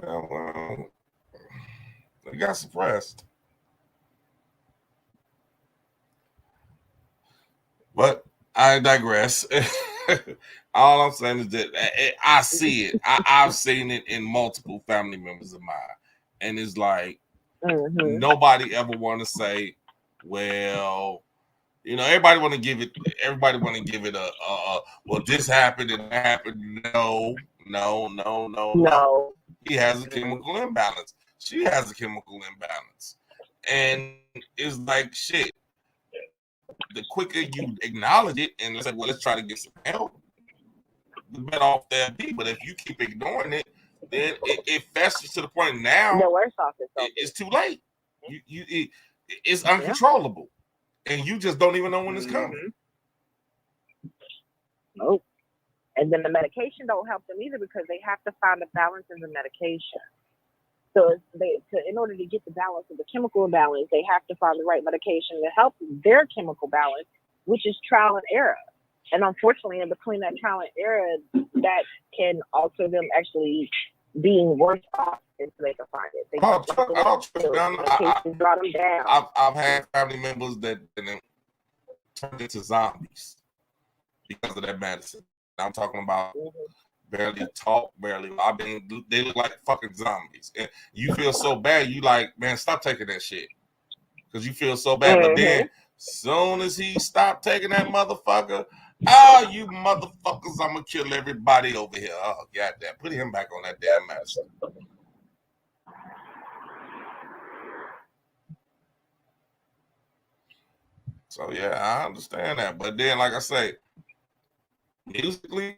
Well, it got suppressed. But I digress. All I'm saying is that I see it. I've seen it in multiple family members of mine. And it's like, nobody ever want to say, well, everybody want to give it a well, this happened and that happened. No. He has a chemical imbalance. She has a chemical imbalance. And it's like, shit. The quicker you acknowledge it and say, well, let's try to get some help, the better off they'll be. But if you keep ignoring it, then it festers to the point now the worst off it's too late. It's uncontrollable. And you just don't even know when it's coming. Nope. And then the medication don't help them either because they have to find a balance in the medication. So in order to get the balance of the chemical imbalance, they have to find the right medication to help their chemical balance, which is trial and error. And unfortunately, in between that trial and error, that can alter them actually being worse off until they can find it. I've had family members that turned into zombies because of that medicine. I'm talking about barely talk, barely. They look like fucking zombies. And you feel so bad, you like, man, stop taking that shit. Because you feel so bad. But then, soon as he stopped taking that motherfucker, oh, you motherfuckers, I'm going to kill everybody over here. Oh, goddamn. Put him back on that damn medicine. So, yeah, I understand that. But then, like I say, musically,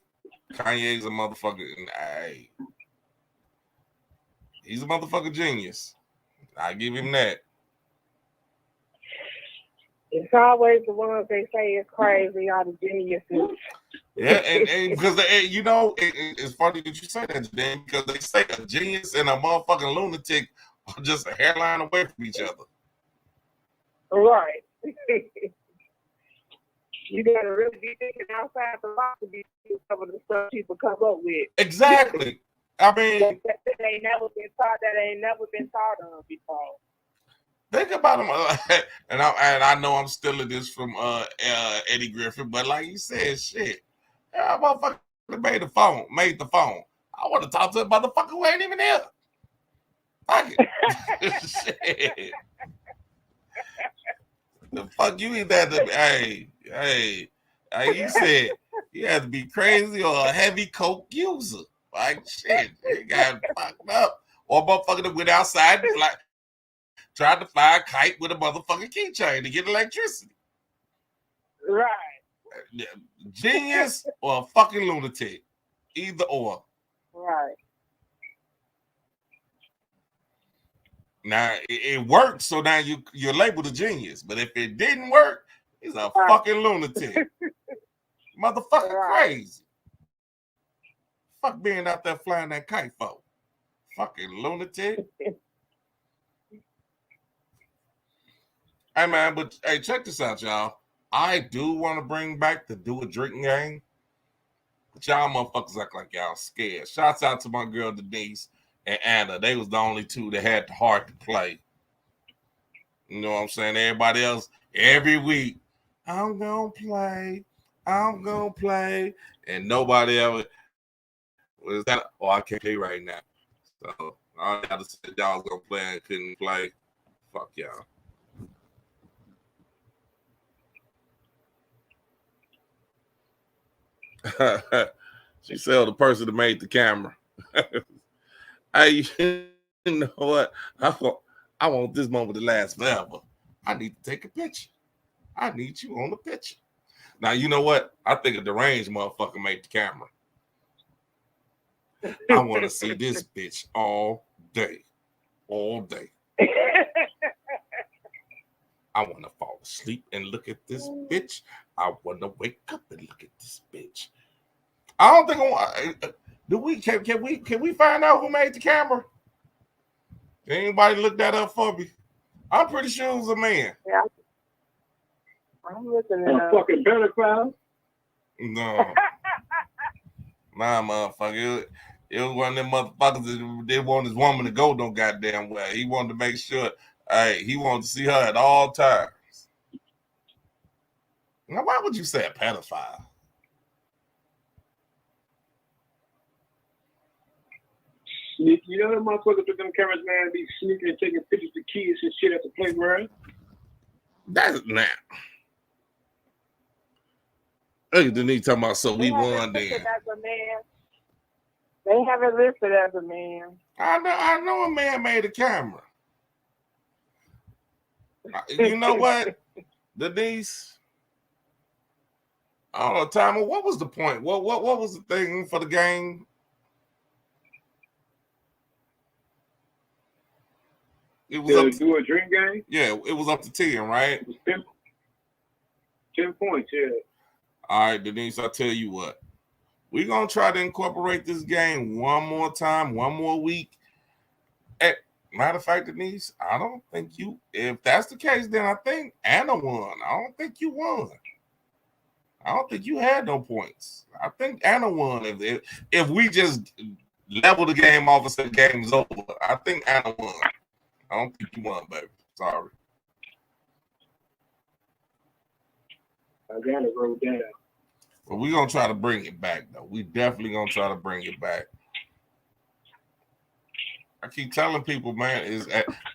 Kanye's a motherfucker. Hey, he's a motherfucking genius. I give him that. It's always the ones they say is crazy, all the geniuses. Yeah, and because it's funny that you say that, Dan, because they say a genius and a motherfucking lunatic are just a hairline away from each other. Right. You gotta really be thinking outside the box to be some of the stuff people come up with. Exactly. I mean, that ain't never been taught on before. Think about him, and I know I'm stealing this from Eddie Griffin, but like you said, shit, motherfucker made the phone. I want to talk to a motherfucker who ain't even there. Fuck it. Shit. The fuck you either had to hey, you said you had to be crazy or a heavy coke user. Like shit, you got fucked up. Or motherfucker that went outside and like tried to fly a kite with a motherfucking keychain to get electricity. Right. Genius or a fucking lunatic. Either or. Right. Now it worked, so now you're labeled a genius. But if it didn't work, he's a fucking lunatic. Motherfucker crazy. Fuck being out there flying that kite for. Fucking lunatic. Hey man, but hey, check this out, y'all. I do want to bring back the do a drinking game. But y'all motherfuckers act like y'all scared. Shouts out to my girl Denise and Anna. They was the only two that had the heart to play. You know what I'm saying? Everybody else, every week, I'm gonna play. And nobody ever was that, oh, I can't play right now. So I had to say y'all was gonna play and couldn't play. Fuck y'all. She said the person that made the camera. Hey, you know what? I want this moment to last forever. I need to take a picture. I need you on the picture. Now, you know what? I think a deranged motherfucker made the camera. I want to see this bitch all day. All day. I want to fall asleep and look at this bitch. I want to wake up and look at this bitch. I don't think I want. Do we? Can we find out who made the camera? Can anybody look that up for me? I'm pretty sure it was a man. Yeah. I'm looking A at fucking pedophile? No. Nah, motherfucker. It was one of them motherfuckers that didn't want his woman to go no goddamn well. He wanted to make sure, he wanted to see her at all times. Now, why would you say a pedophile? You know them motherfuckers with them cameras, man, be sneaking and taking pictures of kids and shit at the playground? That's not. Look at Denise talking about, so we won then. They have it listed as a man. I know a man made a camera. You know what, Denise? I don't know, Timer, what was the point? What was the thing for the game? It was up to, do a dream game? Yeah, it was up to 10, right? It was 10 points, yeah. All right, Denise, I'll tell you what. We're going to try to incorporate this game one more time, one more week. Matter of fact, Denise, I don't think you, if that's the case, then I think Anna won. I don't think you won. I don't think you had no points. I think Anna won. If we just level the game off and say the game is over, I think Anna won. I don't think you won, baby. Sorry. I got it wrote down. But we're going to try to bring it back, though. We definitely going to try to bring it back. I keep telling people, man,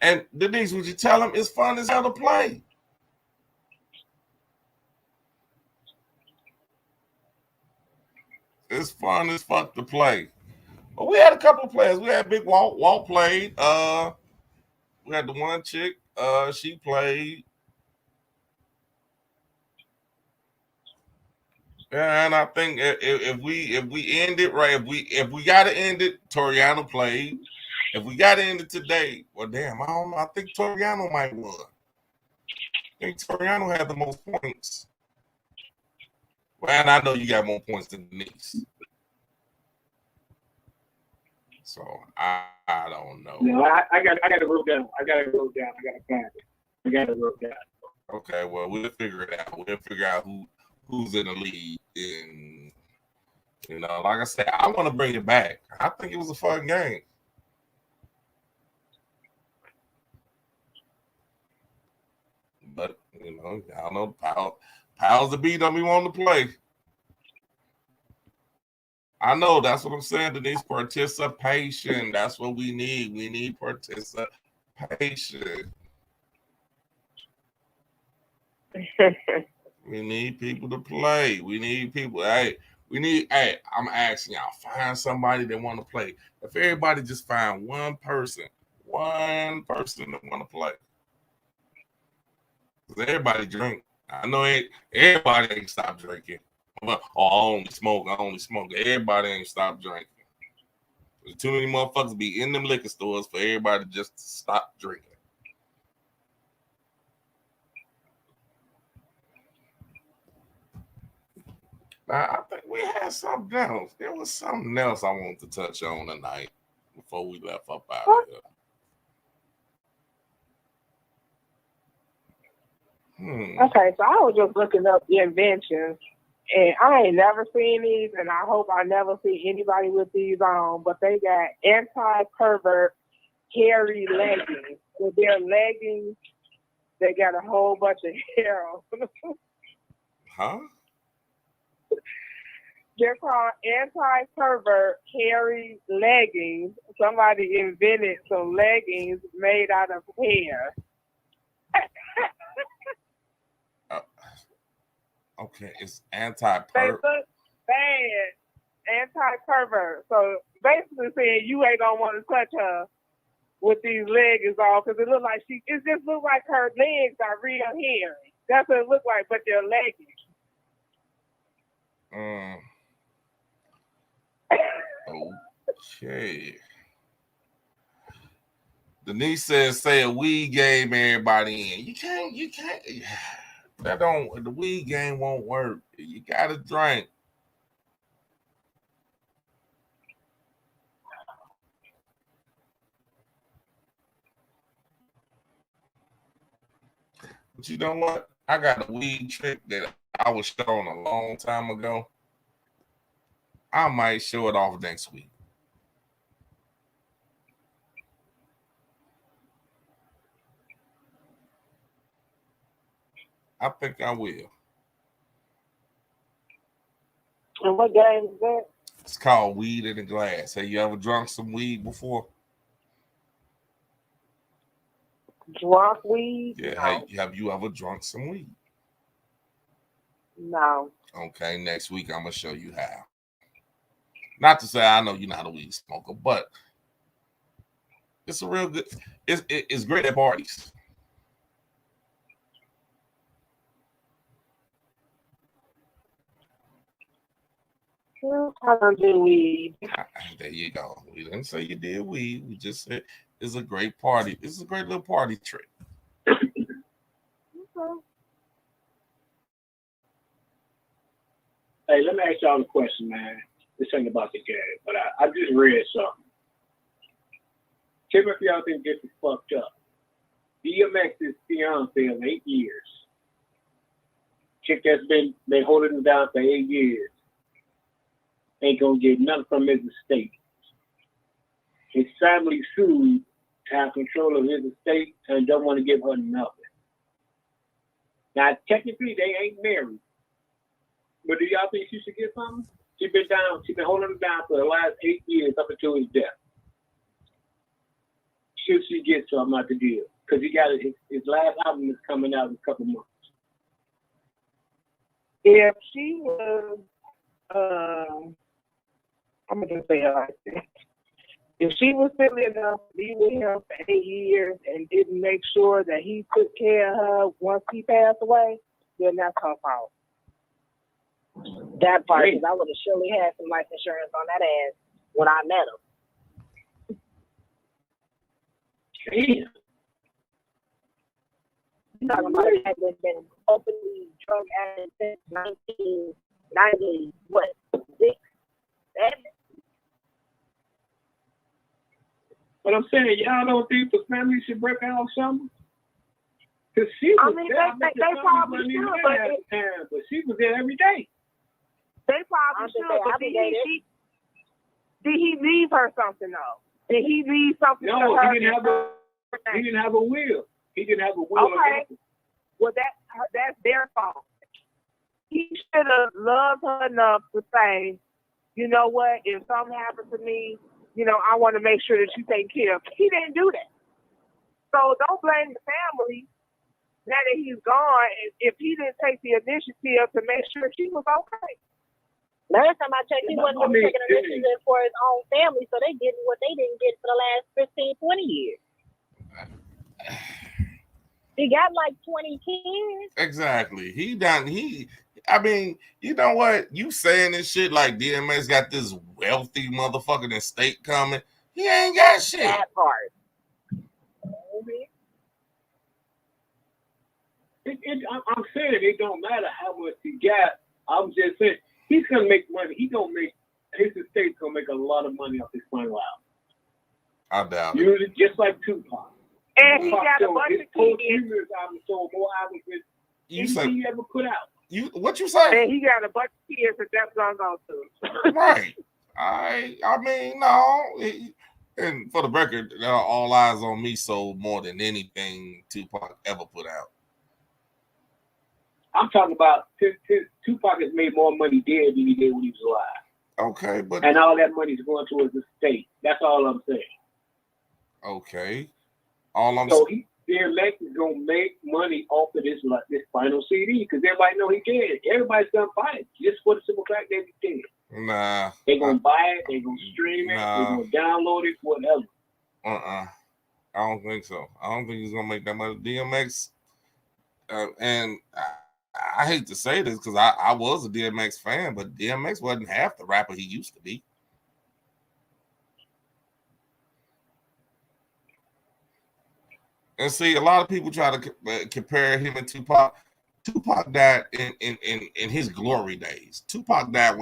and Denise, would you tell them it's fun as hell to play? It's fun as fuck to play. But we had a couple of players. We had Big Walt. Walt played. We had the one chick. She played. And I think if we end it right, if we gotta end it, Toriano played. If we gotta end it today, well, damn, I don't know. I think Toriano might win. I think Toriano had the most points. Well, and I know you got more points than Denise. So I don't know. No, I got it wrote down. I got to find it. I got it wrote down. Okay, well, we'll figure it out. We'll figure out who's in the lead. And, like I said, I want to bring it back. I think it was a fun game. But, y'all know Powers the B don't be wanting to play. I know, that's what I'm saying, Denise. Participation. That's what we need. We need participation. We need people to play. We need people. I'm asking y'all, find somebody that want to play. If everybody just find one person that want to play. Because everybody drink. I know everybody ain't stopped drinking. I only smoke. Everybody ain't stopped drinking. There's too many motherfuckers be in them liquor stores for everybody to just stop drinking. Now, I think we had something else. There was something else I wanted to touch on tonight before we left up out of here. Okay, so I was just looking up the inventions, and I ain't never seen these, and I hope I never see anybody with these on, but they got anti-pervert hairy leggings. So they're leggings that got a whole bunch of hair on them. Huh? They're called anti-pervert hairy leggings. Somebody invented some leggings made out of hair. Okay, it's anti-pervert. bad anti-pervert. So basically saying you ain't gonna want to touch her with these leggings on because it look like it just look like her legs are real hairy. That's what it look like, but they're leggings. Okay. Denise says, "Say a weed game, everybody in." You can't. The weed game won't work. You gotta drink. But you know what? I got a weed trick that I was shown a long time ago. I might show it off next week. I think I will. And what game is that? It's called Weed in a Glass. Have you ever drunk some weed before? Drunk weed? Yeah. No. Have you ever drunk some weed? No. Okay, next week I'm gonna show you how. Not to say I know you're not a weed smoker, but it's a real good. It's great at parties. I don't do weed. There you go. We didn't say you did weed. We just said it's a great party. It's a great little party trick. Okay. Hey, let me ask y'all a question, man. This ain't about the game, but I just read something. Timothy, y'all think this is fucked up. DMX's fiance of 8 years. Chick that's been holding him down for 8 years. Ain't gonna get nothing from his estate. His family sued to have control of his estate and don't want to give her nothing. Now, technically, they ain't married. But do y'all think she should get something? She's been holding him down for the last 8 years up until his death. Should she get something out the deal? Because he got his last album is coming out in a couple months. If she was, I'm gonna just say it like this. If she was silly enough to be with him for 8 years and didn't make sure that he took care of her once he passed away, then that's her fault. That part, because I would have surely had some life insurance on that ass when I met him. Damn. You're talking about a guy that's been openly drug addict since 1990, what, 6, 7? But I'm saying, y'all don't think the family should break out something? Because she was I mean, there. they probably should, but she was there every day. They probably should, but did he leave her something, though? Did he leave something to No, her? he didn't have a will. He didn't have a will. Okay. Well, that's their fault. He should have loved her enough to say, you know what, if something happens to me, you know, I want to make sure that you take care of. He didn't do that. So don't blame the family now that he's gone if he didn't take the initiative to make sure she was okay. Last time I checked, he wasn't even taking initiative for his own family, so they getting what they didn't get for the last 15, 20 years. He got like 20 kids. Exactly. I mean, you know what? You saying this shit like DMX got this wealthy motherfucking estate coming. He ain't got shit. That part. I'm saying it don't matter how much he got. I'm just saying he's gonna make money. His estate's gonna make a lot of money off this final album. I doubt it. Usually, just like Tupac. And he got a bunch of kids. His album sold more albums than anything he ever put out. What you say? And he got a bunch of kids that that's gonna go to. Right. I mean, no. And for the record, All Eyes on Me sold more than anything Tupac ever put out. I'm talking about Tupac has made more money dead than he did when he was alive. Okay, but and all that money's going towards the state. That's all I'm saying. Okay. All I'm so saying. DMX is gonna make money off of this final CD because everybody know he dead. Everybody's gonna buy it just for the simple fact that he's dead. Nah. They gonna buy it. They gonna stream it. Nah. They gonna download it. Whatever. I don't think so. I don't think he's gonna make that much. DMX, and I hate to say this because I was a DMX fan, but DMX wasn't half the rapper he used to be. And see, a lot of people try to compare him and Tupac. Tupac died in his glory days. Tupac died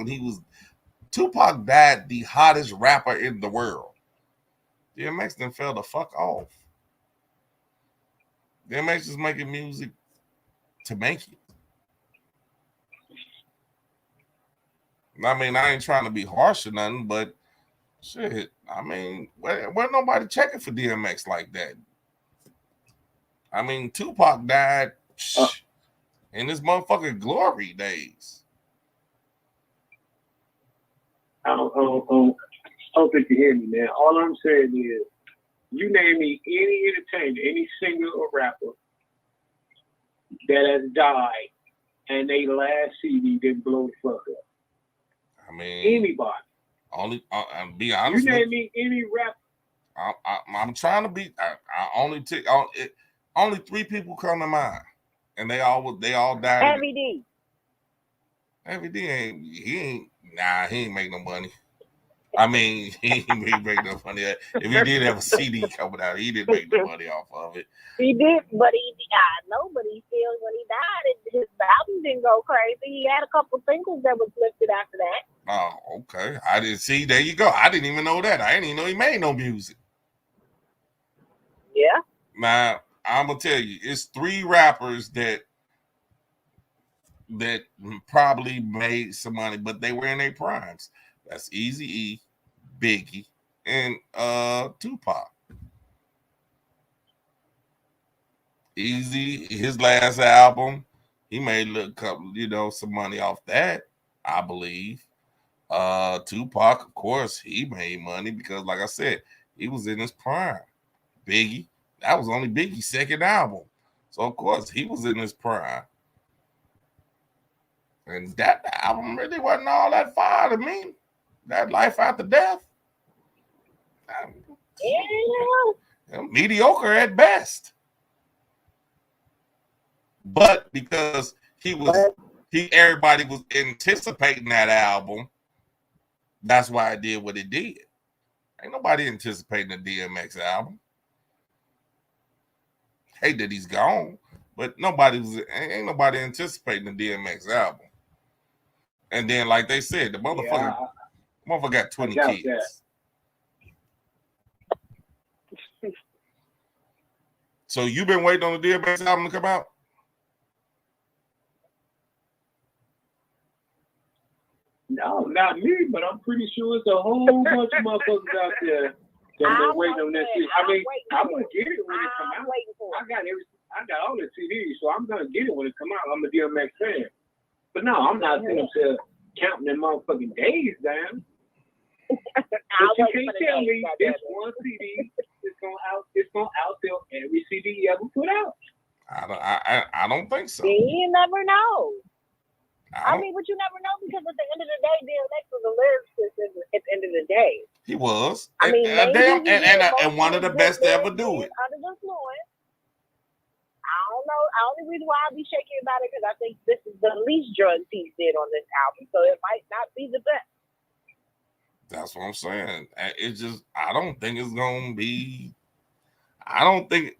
the hottest rapper in the world. DMX then fell the fuck off. DMX is making music to make it. I mean, I ain't trying to be harsh or nothing, but shit, I mean, where nobody checking for DMX like that? I mean, Tupac died in his motherfucking glory days. I don't think you hear me, man. All I'm saying is, you name me any entertainer, any singer or rapper that has died and they last CD didn't blow the fuck up. I mean, anybody. Only, be honest. You name me any rapper. I'm trying to be. I only take only 3 people come to mind, and they all died. Heavy D. Heavy D he ain't make no money. I mean, he ain't make no money. If he did have a CD coming out, he didn't make no money off of it. He did, but I know, but he feels when he died, his album didn't go crazy. He had a couple singles that was lifted after that. Oh, okay. I didn't see. There you go. I didn't even know that. I didn't even know he made no music. Yeah. Now, I'm gonna tell you, it's 3 rappers that probably made some money, but they were in their primes. That's Eazy-E, Biggie, and Tupac. Eazy, his last album, he made a couple, some money off that, I believe. Tupac, of course, he made money because, like I said, he was in his prime. Biggie, that was only Biggie's second album. So, of course, he was in his prime. And that album really wasn't all that fire to me. That Life After Death. Mediocre at best. But because everybody was anticipating that album, that's why it did what it did. Ain't nobody anticipating the DMX album. Hate that he's gone, but ain't nobody anticipating the DMX album. And then, like they said, the motherfucker got 20 kids. So you been waiting on the DMX album to come out? No, not me, but I'm pretty sure it's a whole bunch of motherfuckers out there that been waiting on that shit. I mean, I'm gonna get it when it come out. I got all the CDs, so I'm gonna get it when it come out. I'm a DMX fan. But no, I'm not sitting there counting them motherfucking days down. But you can't tell me this one CD is gonna outsell every CD you ever put out. I don't think so. You never know. I mean, but you never know because at the end of the day, DMX was a lyricist at the end of the day. He was. I mean, and one of the best to ever do it. Under the influence. I don't know. The only reason why I'll be shaking about it because I think this is the least drugs he did on this album, so it might not be the best. That's what I'm saying. It's just, I don't think it's gonna be. I don't think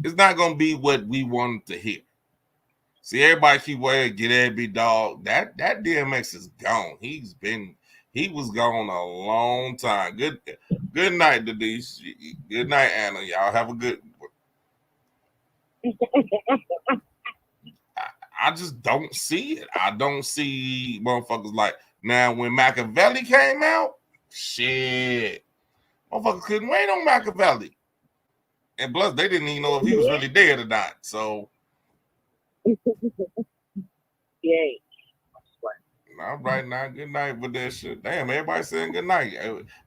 it's not gonna be what we wanted to hear. See, everybody keep waiting, get every dog. That DMX is gone. He was gone a long time. Good night, Denise. Good night, Anna. Y'all have a good. I just don't see it. I don't see motherfuckers like now when Machiavelli came out. Shit, motherfuckers couldn't wait on Machiavelli, and plus they didn't even know if he was really dead or not. So. Yay. All right, now, good night with that shit. Damn, everybody saying good night.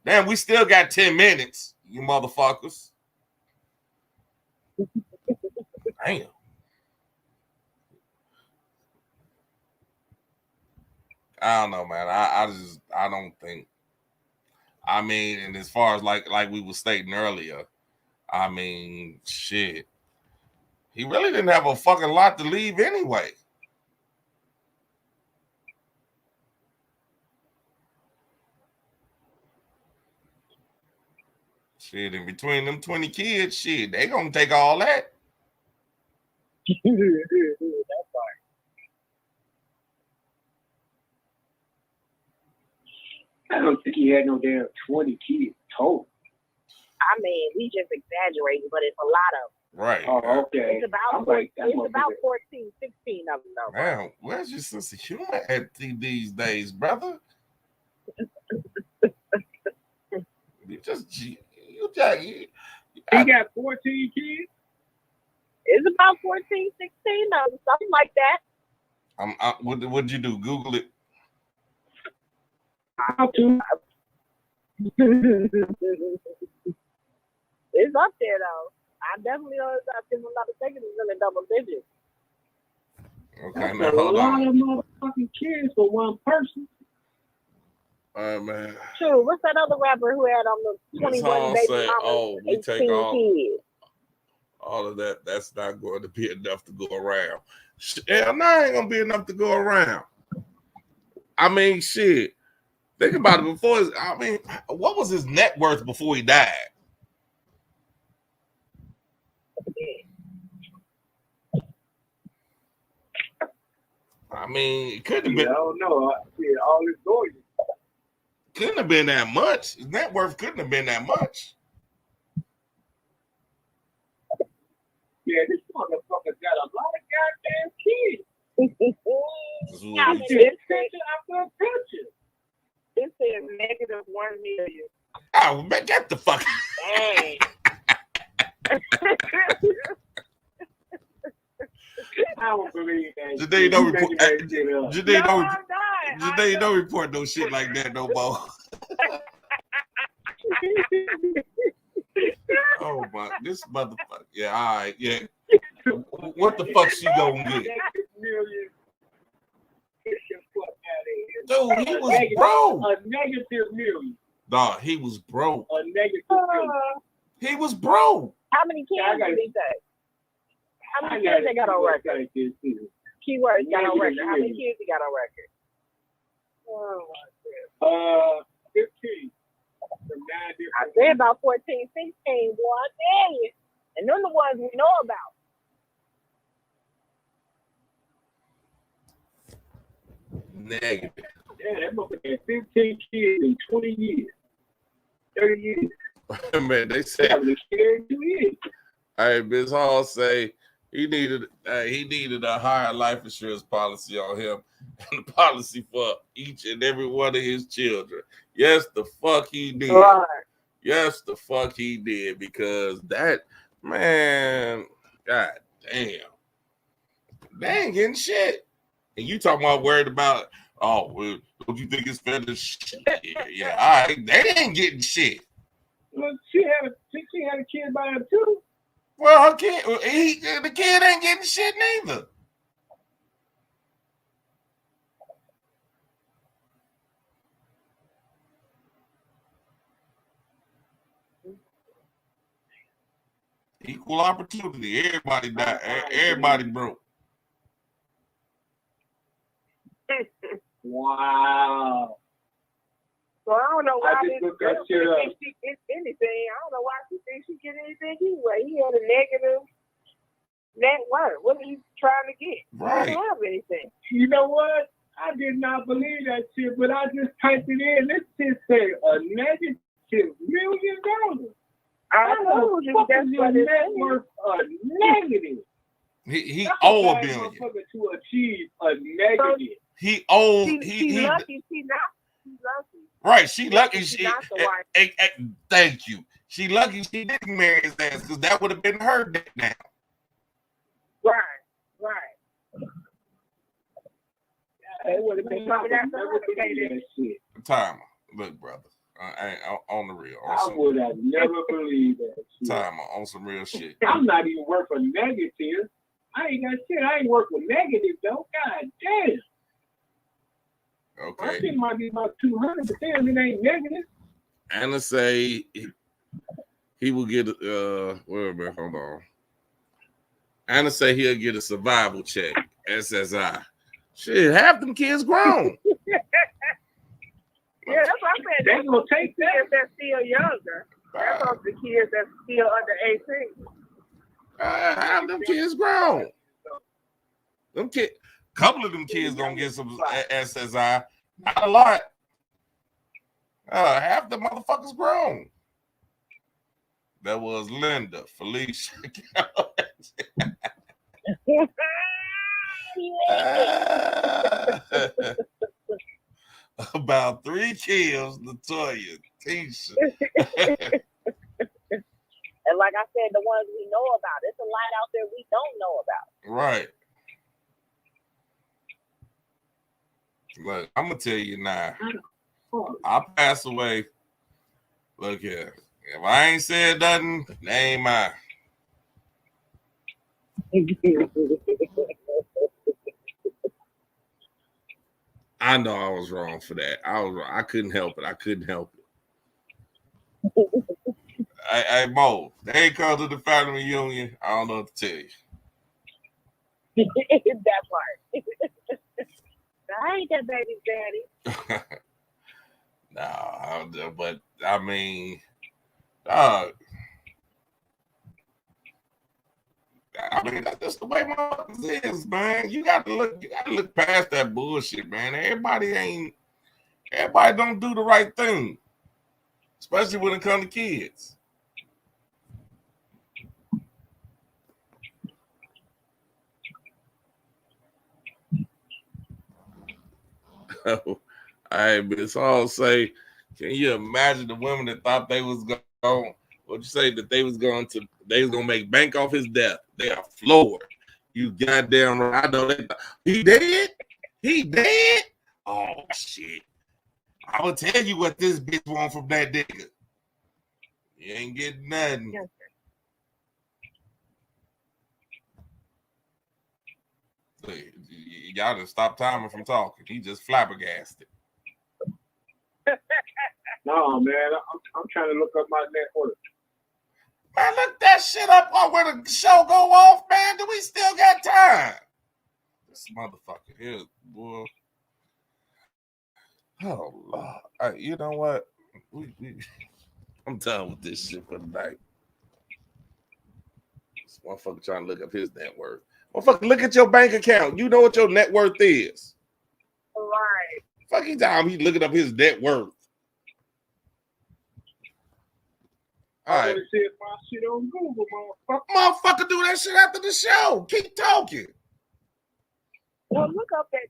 Damn, we still got 10 minutes, you motherfuckers. Damn. I don't know, man. I don't think. I mean, and as far as like we were stating earlier, I mean, shit. He really didn't have a fucking lot to leave anyway. Shit, in between them 20 kids, shit, they gonna take all that. That's right. I don't think he had no damn 20 kids total. I mean, we just exaggerating, but it's a lot of them. Right. Oh, okay. It's about 14, 16 of them, though. Man, where's your sense of humor at these days, brother? He got 14 kids? It's about 14, 16 of them, something like that. What'd you do? Google it. How to? It's up there, though. I definitely know it's up there. I'm not mistaken, it's in the double digits. Okay, that's now hold on. a lot of motherfucking kids for one person. Man. True. What's that other rapper who had on the 21 baby say, mamas, we take 18 kids? all of that. That's not going to be enough to go around. Hell, no, ain't gonna be enough to go around. I mean, shit. Think about it before. I mean, what was his net worth before he died? I mean, it couldn't have been. I don't know. All his lawyers. Couldn't have been that much. His net worth couldn't have been that much. Yeah, this motherfucker got a lot of goddamn kids. This says negative 1 million. Oh, man, get the fuck. Dang. I don't believe that. Janae don't report. I'm dying. Janae don't report no shit like that no more. Oh my, this motherfucker. Yeah, all right, yeah. What the fuck she gonna get? Dude, he was broke. A negative million. Dog, he was broke. A negative million. He was broke. How many kids did he say? How many kids they got on record? Keywords got on record. How many kids he got on record? Oh, 15. I say about 14, 16, boy. I tell you. And them the ones we know about. Negative. Yeah, that motherfucker had 15 kids in 20 years. 30 years. Man, they said. Hey, Ms. Hall say he needed a higher life insurance policy on him and a policy for each and every one of his children. Yes, the fuck he did. Right. Yes, the fuck he did, because that man, god damn, they ain't getting shit. And you talking about worried about, oh, well, don't you think it's fair to shit? Yeah, all right, they ain't getting shit. Well, she had a kid by her too. Well, her kid, the kid ain't getting shit neither. Equal opportunity. Everybody died. Everybody broke. Wow. So I don't know why this this girl thinks she gets anything. I don't know why she thinks she get anything anyway. He had a negative net worth. What are you trying to get? Right. He don't have anything. You know what? I did not believe that shit, but I just typed it in. This shit say a negative $1 million. I know that's your what net worth a negative. He owed $1 billion to achieve a negative. He owed. She's lucky. She's not. She's lucky. Right, she lucky. She's She not the wife. thank you. She lucky she didn't marry his ass, because that would have been her debt now. Right. It would have been that shit. Timer, look, brother. I ain't on the real. I would have never believed that shit. Timer on some real shit. I'm not even worth a negative. ain't got shit. I ain't work with negative though. God damn. My Okay. shit might be about 200, but damn, it ain't negative. Anna say he will get wait a minute, hold on. Anna say he'll get a survival check. SSI. Shit, half them kids grown. Yeah, that's what I said. They gonna take that. Kids that's still younger. That's all the kids that's still under 18. Half them kids grown. Them kid, couple of them kids gonna get some SSI. Not a lot. Half the motherfuckers grown. That was Linda, Felicia. About 3 kills, Latoya, Tisha. And like I said, the ones we know about. There's a lot out there we don't know about. Right. Look, I'm gonna tell you now. I pass away. Look here. If I ain't said nothing, they ain't mine. I know I was wrong for that. I was wrong. I couldn't help it. Hey, Mo, they ain't come to the family reunion. I don't know what to tell you. That part. I ain't that baby's daddy. No, but I mean, dog. I mean, that's just the way motherfuckers is, man. You got to look past that bullshit, man. Everybody don't do the right thing, especially when it comes to kids. All right, Miss Hall say, can you imagine the women that thought they was going? What'd you say that they was gonna make bank off his death? They are floored. You goddamn right. I know they. He dead. He dead. Oh shit! I will tell you what this bitch want from that nigga. You ain't getting nothing. Yes, Y'all just stop timing from talking. He just flabbergasted. No, man, I'm trying to look up my net worth. Man, look that shit up on where the show go off, man. Do we still got time? This motherfucker here, boy. Oh, Lord. You know what? I'm done with this shit for the night. This motherfucker trying to look up his net worth. Motherfucker, look at your bank account. You know what your net worth is. Right. Fucking time he's looking up his net worth. All right. See if my shit on Google, motherfucker. Motherfucker, do that shit after the show. Keep talking. Well, look up that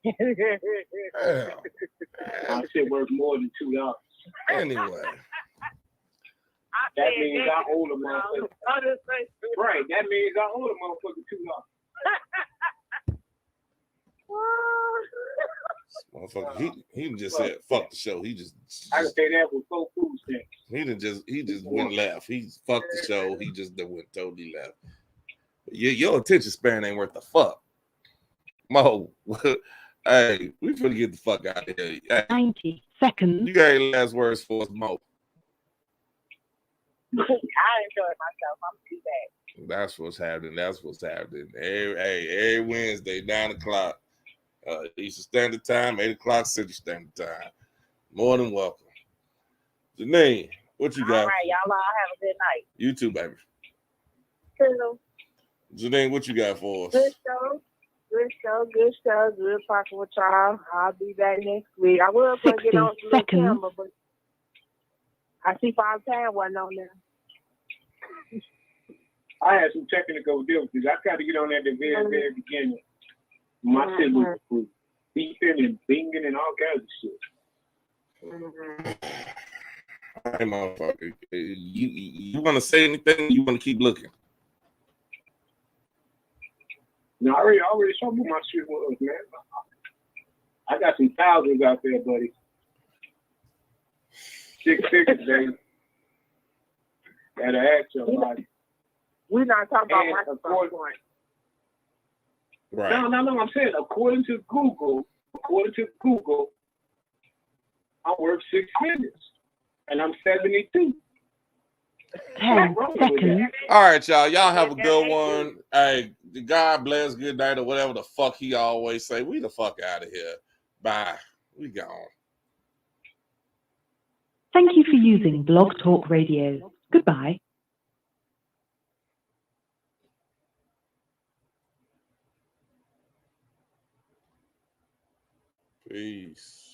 -$2. My shit worth more than $2. Anyway. That means I owe the motherfucker. Right, that means I owe the motherfucker $2. Motherfucker, he just said fuck the show. He just I can say that with 4 food stamps. he just went left. He fucked the show. He just went totally left. Your attention span ain't worth the fuck. Mo, hey, we finna get the fuck out of here. Hey, 90 seconds. you got any last words for us, Mo? I enjoyed myself. I'm too bad. That's what's happening. Every Wednesday, 9 o'clock. Eastern Standard Time, 8 o'clock Central Standard Time. More than welcome. Janine, what you got? All right, y'all all have a good night. You too, baby. Hello. Janine, what you got for us? Good show. Good talking with y'all. I'll be back next week. I was going to get on the camera, but I see Five Time wasn't on there. I had some technical difficulties. I tried to get on at the very beginning. My shit was beeping and binging and all kinds of shit. Hey, motherfucker. You want to say anything? You want to keep looking? No, I already saw what my shit was, man. I got some thousands out there, buddy. 6 figures, baby. Gotta ask somebody. We're not talking about And Microsoft according- Point. Right. No, I'm saying according to Google, I work 6 minutes, and I'm 72. 10 seconds. All right, y'all. Y'all have a good one. Hey, God bless, good night, or whatever the fuck he always say. We the fuck out of here. Bye. We gone. Thank you for using Blog Talk Radio. Goodbye. Peace.